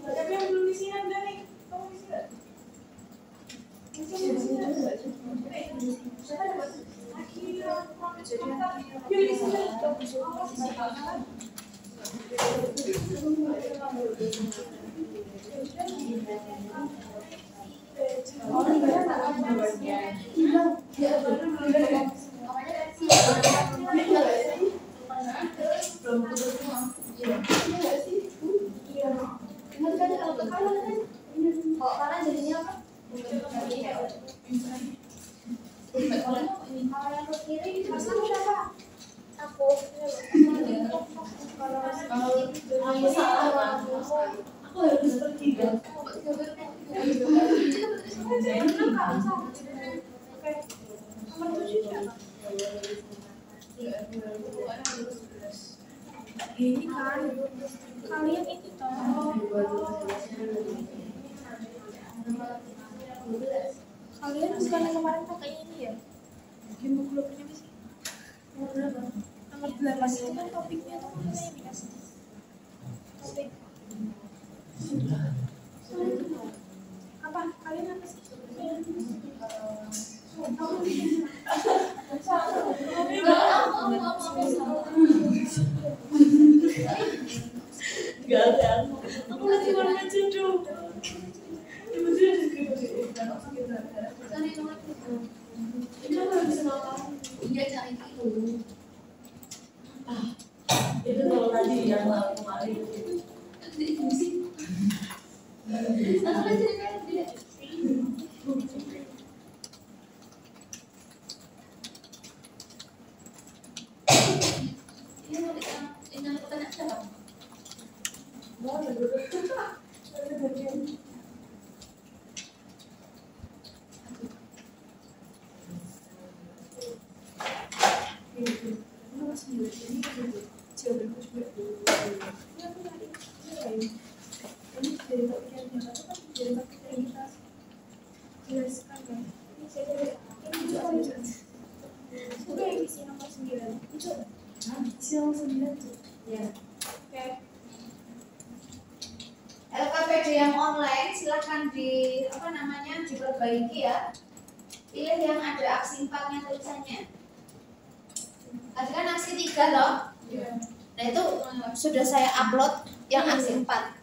B: Tapi yang belum isi ada nih. Kamu isi nggak?
C: Kok kalian jadinya apa? Kalau yang ke kiri dipasang siapa? Aku.
D: Aku harus pergi kan?
B: Ini kan kalian ini toh. Kalian bukan yang kemarin pakai ini ya? Hemoglobinnya apa sih? Nomor berapa? Nomor 8 itu kan topiknya tuh namanya ini kan. Topik. Apa? Kalian apa sih?
D: Gak ada. Aku lagi warna judul. Ibu dia gede. Itu harus makan.
A: Iya cari itu.
D: Itu kalau tadi yang lalu kemarin.
C: ada yang online, silahkan diperbaiki ya. Pilih yang ada aksi 4-nya tulisannya. Tadi kan aksi 3 loh. Nah itu sudah saya upload yang aksi 4.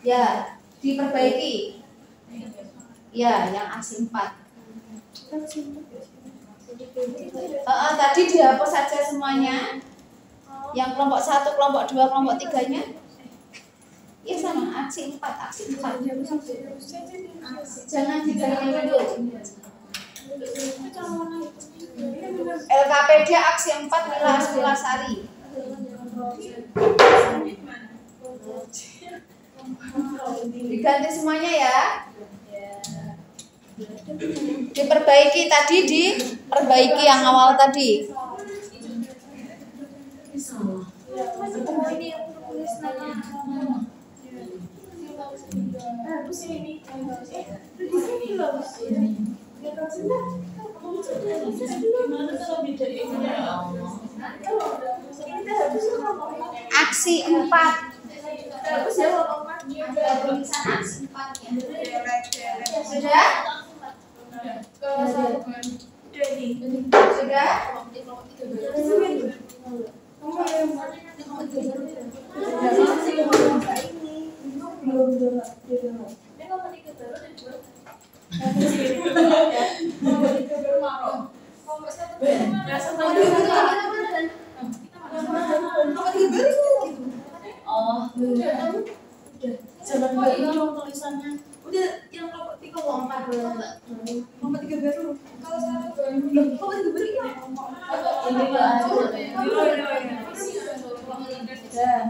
C: Ya, diperbaiki. Ya, yang aksi 4. Tadi dihapus saja semuanya. Yang kelompok 1, kelompok 2, kelompok 3-nya. Ya sama, aksi 4. Jangan diganti dulu. LKPD aksi 4 Mila Aspulasari. Diganti semuanya ya. Diperbaiki tadi, diperbaiki yang awal tadi. Aksi 4. Ada tulisan aksi 4-nya. Sudah? Sudah? Oh,
B: Jangan ini dong tulisannya. Udah yang kelompok 3 kelompok 3 baru. Kalau sekarang kelompok 3 baru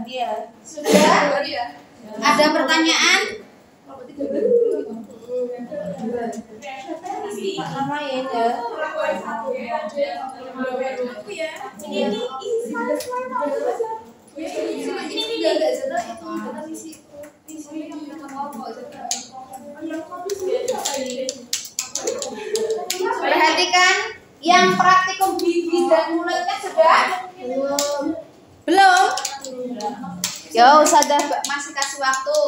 C: iya. Sudah? Ada pertanyaan? Nama ya. Perhatikan yang praktikum gigi dan mulutnya sudah? Belum? Yo, Ustazah masih kasih waktu.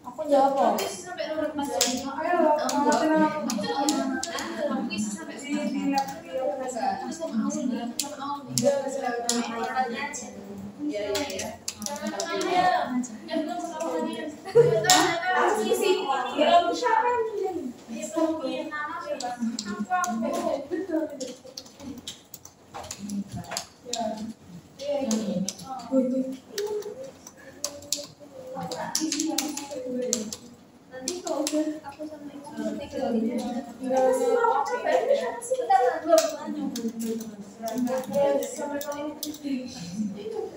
C: Aku jawab kok.
B: nanti kalau udah aku sama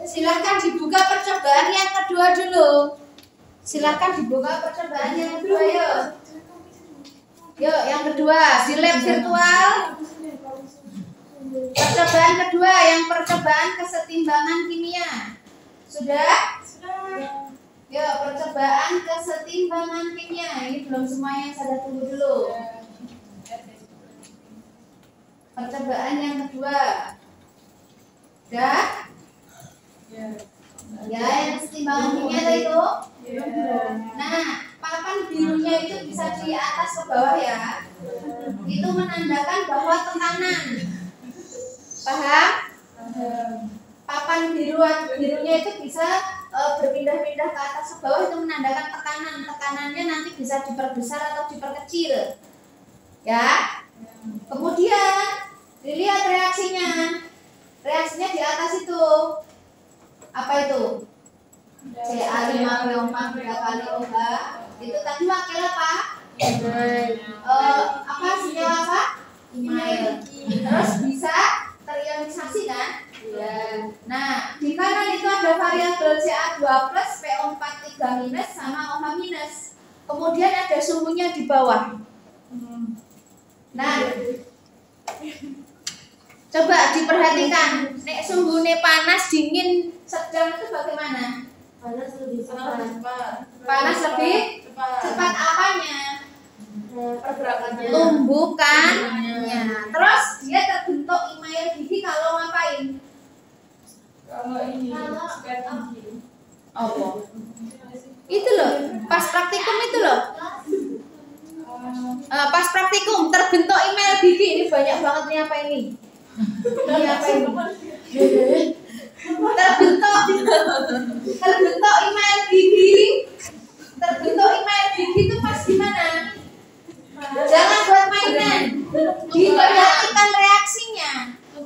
C: Silahkan dibuka percobaan yang kedua dulu. Silahkan dibuka percobaan yang kedua yuk. Yuk yang kedua di lab virtual. Percobaan kedua yang percobaan kesetimbangan kimia. Sudah? Yuk percobaan kesetimbangan kimia. Ini belum semuanya, saya tunggu dulu. Percobaan yang kedua. Sudah? Ya, yang kesetimbangan kimia itu. Nah, papan birunya itu bisa di atas ke bawah ya. Itu menandakan bahwa tekanan. Paham? Papan birunya itu bisa berpindah-pindah ke atas ke bawah, itu menandakan tekanan. Tekanannya nanti bisa diperbesar atau diperkecil. Ya. Kemudian dilihat reaksinya. Reaksinya di atas itu. Apa itu? Ca5PO4 3 kali OH. Itu tadi wakil apa? Apa senyawa apa? Email. Terus bisa terionisasi kan? Ya. Nah, di kanan itu ada variabel Ca2+, PO4 3- sama OH-. Kemudian ada suhunya di bawah. Nah, coba diperhatikan. Nek suhunya panas, dingin, sedang itu bagaimana?
A: Panas lebih cepat.
C: Panas lebih cepat apanya?
A: Pergerakannya.
C: Tumbukannya. Terus dia terbentuk email gigi kalau ngapain?
D: Kalau ini
C: Apa? Itu loh, pas praktikum itu loh. Pas praktikum terbentuk email gigi ini banyak banget nih apa ini? Ini apa ini? Terbentuk email gigi. Terbentuk email gigi itu pas gimana? Jangan buat mainan. Diperhatikan reaksinya.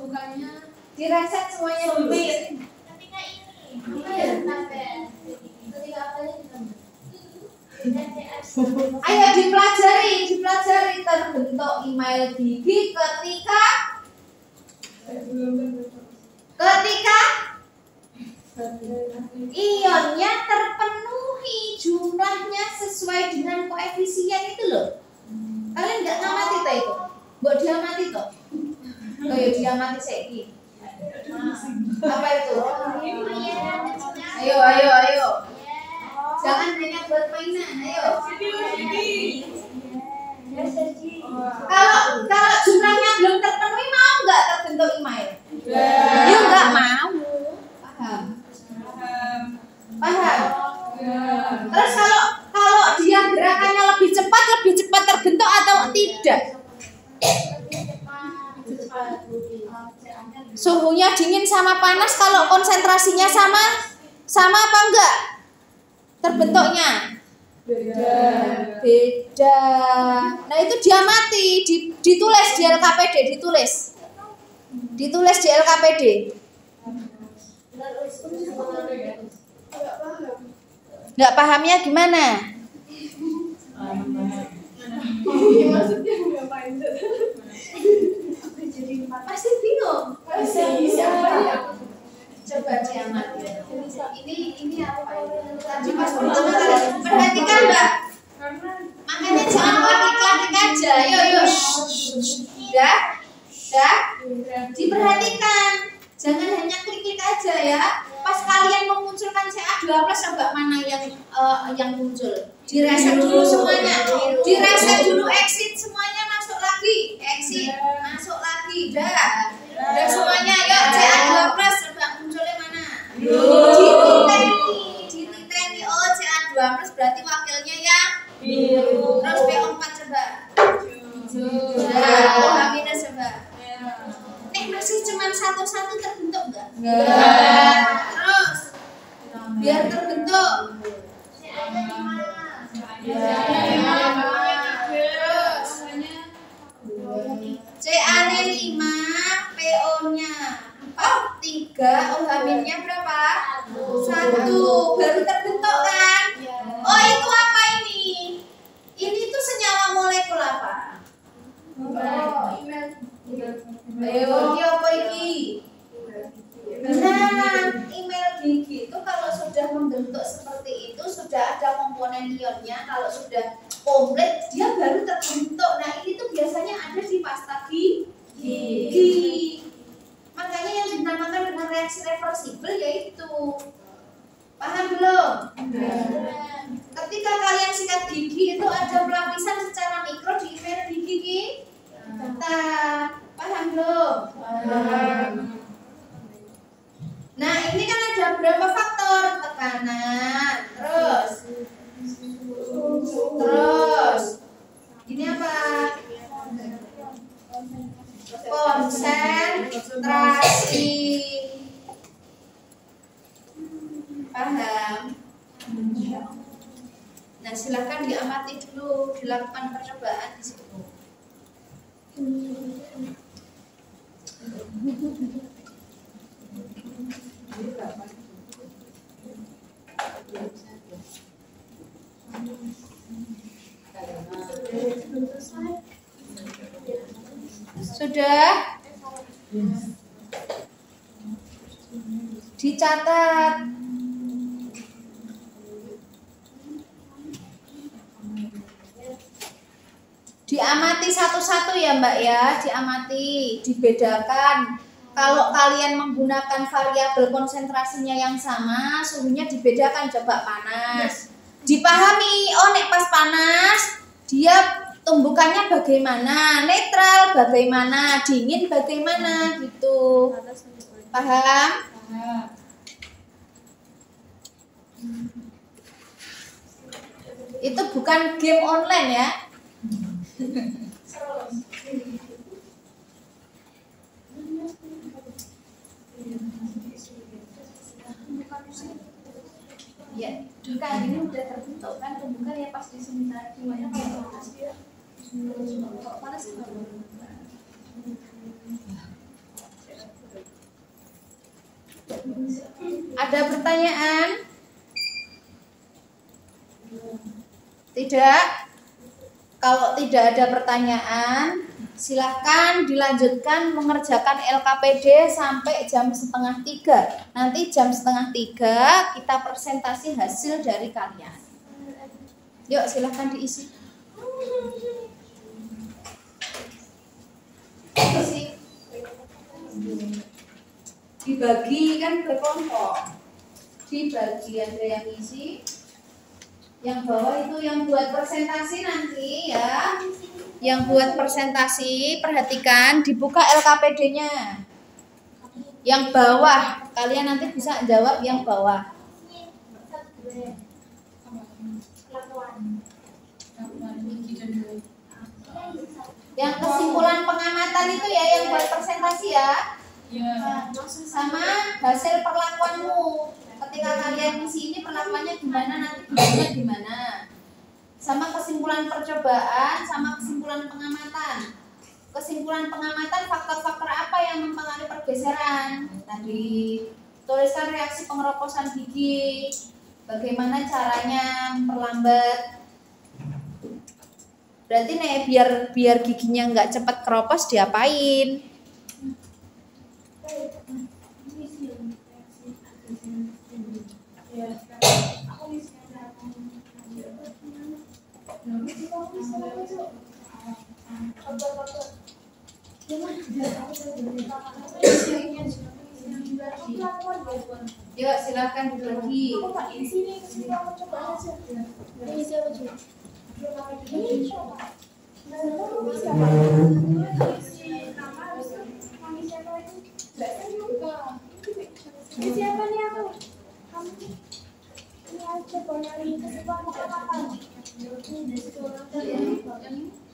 B: bukannya
C: Direset semuanya dulu.
B: ketika ini apa ya ketika apa ya
C: Ayo dipelajari terbentuk email gigi ketika ionnya terpenuhi jumlahnya sesuai dengan koefisien itu loh. Kalian nggak ngamati toh itu? Mbok diamati toh? Oh ya diamati saiki. Apa itu? Ayo. Jangan hanya buat mainan, ayo. Kalau jumlahnya belum terpenuhi mau nggak terbentuk email? Ya nggak mau. Paham? Terus kalau dia gerakannya lebih cepat terbentuk atau tidak? Suhunya dingin sama panas, kalau konsentrasinya sama apa enggak? Terbentuknya beda. Nah itu diamati, ditulis di LKPD, ditulis di LKPD. Nggak pahamnya gimana? Pasti bingung. Coba diamati. Ini apa ini? Tadi pas pertama kali perhatikan Mbak. Makanya jangan klik aja. Yuk. Udah. Diperhatikan. Jangan hanya klik aja ya. Pas kalian memunculkan CA2+ coba mana yang muncul. Direset dulu semuanya. Direset dulu, exit semuanya, masuk lagi. Exit, masuk lagi. Udah semuanya. Yuk CA2+ coba munculnya mana? Dititeni. Oh CA2+ berarti wakilnya yang biru. Terus PO4 coba. Oh H- coba. Masih cuma satu-satu terbentuk enggak? Terus biar terbentuk. Terus CA-nya 5, PO-nya 4, 3, OH-nya berapa? 1. Baru terbentuk kan? Oh itu apa ini? Ini tuh senyawa molekul apa? Ayo, iki apa iki? Nah, email gigi itu kalau sudah membentuk seperti itu, sudah ada komponen ionnya, kalau sudah komplit dia baru terbentuk. Nah, ini tuh biasanya ada di pasta gigi. Makanya yang dinamakan dengan reaksi reversibel yaitu. Paham belum? Ketika kalian sikat gigi itu ada pelapisan secara mikro di email gigi. Paham belum? Nah ini kan ada berapa faktor? Tekanan, terus ini apa? Konsentrasi. Paham? Nah silahkan diamati dulu, dilakukan percobaan di situ. Sudah? Dicatat. Diamati satu-satu ya Mbak ya, diamati, dibedakan. Kalau kalian menggunakan variabel konsentrasinya yang sama, suhunya dibedakan, coba panas. Dipahami, oh nek pas panas, dia tumbukannya bagaimana, netral bagaimana, dingin bagaimana gitu. Paham? Itu bukan game online ya. Ya, bukan ini udah terbentuk kan pembuka ya pas di sini tadi. Gimana kalau panas dia? Kalau panas ada pertanyaan? Tidak? Kalau tidak ada pertanyaan, silahkan dilanjutkan mengerjakan LKPD sampai jam 2:30. Nanti jam 2:30 kita presentasi hasil dari kalian. Yuk silahkan diisi. Isi. Dibagi kan berkelompok. Dibagi ada yang isi. Yang bawah itu yang buat presentasi nanti ya. Yang buat presentasi perhatikan dibuka LKPD-nya. Yang bawah kalian nanti bisa jawab yang bawah. Yang kesimpulan pengamatan itu ya yang buat presentasi ya. Sama hasil perlakuanmu. Ketika kalian isi ini perlakuannya gimana, nanti gurunya gimana. Sama kesimpulan percobaan, sama kesimpulan pengamatan. Kesimpulan pengamatan faktor-faktor apa yang mempengaruhi pergeseran. Tadi tuliskan reaksi pengeroposan gigi. Bagaimana caranya memperlambat. Berarti nih biar giginya nggak cepat keropos diapain? Yuk silakan dibagi.
B: Siapa nih aku? Kamu ini aja nyari kesimpulan pengamatan.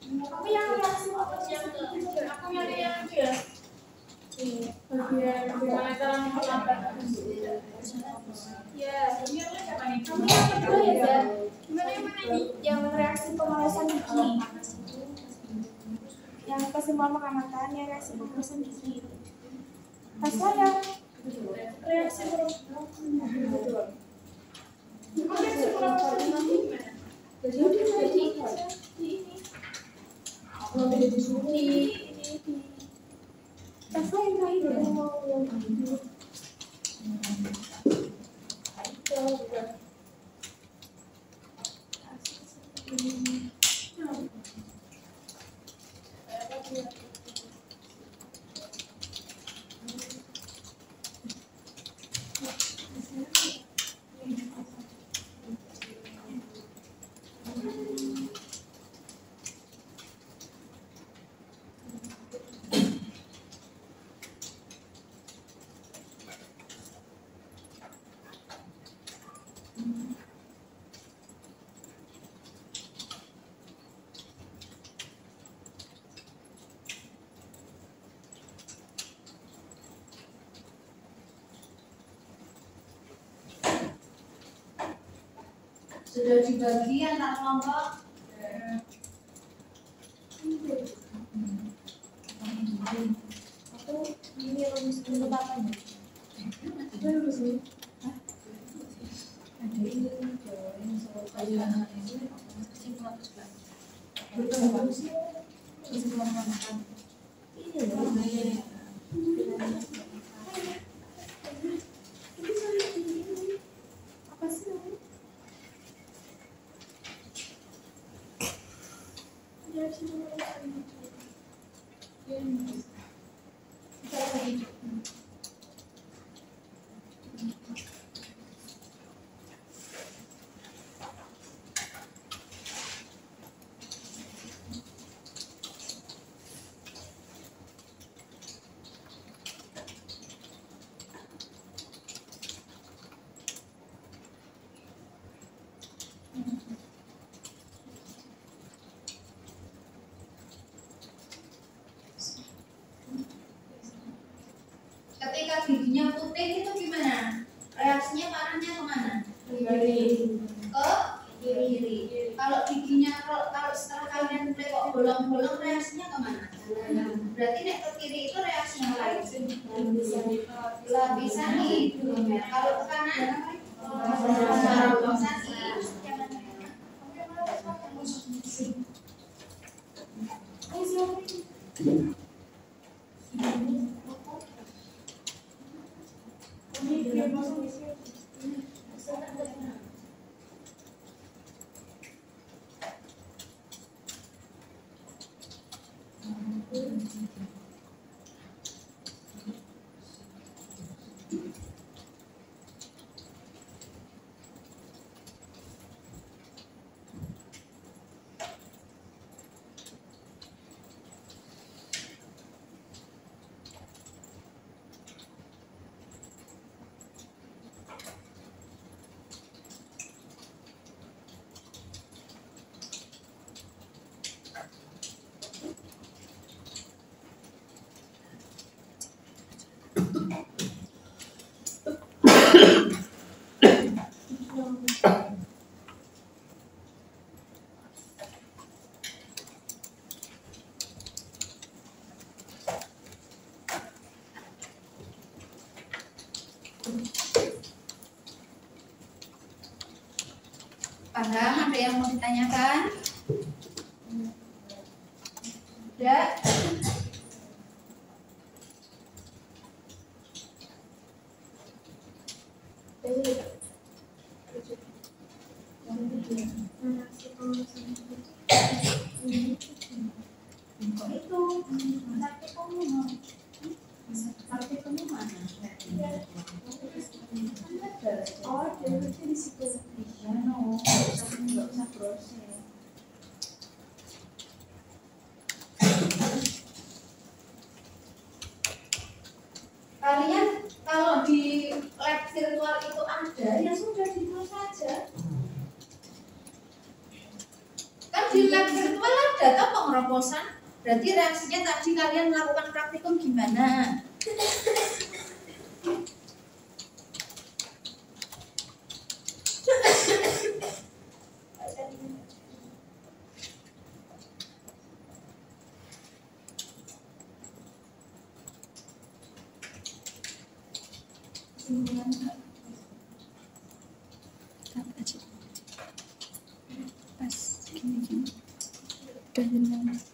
B: Aku yang reaksi aku nyari yang itu ya. Bagian bagaimana cara memperlambat. Ya, kamu yang kedua ya, Dan. Gimana ini? Yang reaksi pemanasan gigi. Yang kesimpulan pengamatan, yang reaksi pemanasan gigi. Pas saya reaksi
C: Sudah dibagi antar kelompok.
B: aku ini rumus untuk apa nih? Itu rumus ini.
C: Ada ini yang soal kesimpulan pengamatan.
B: Apa sih namanya? Ya, sih
C: bisa nih. Kalau ke kanan, bisa nih. Paham? Ada yang mau ditanyakan? Tidak? Kok itu? Praktikumnya mana?
B: Oh, dia di situ.
C: Iya, no. Nggak usah proses. Kalian kalau di lab virtual itu ada, ya sudah ditulis saja. Kan di lab virtual ada toh pengerobosan. Berarti reaksinya tadi kalian melakukan praktikum gimana?
B: Pas gini-gini. Udah hilang.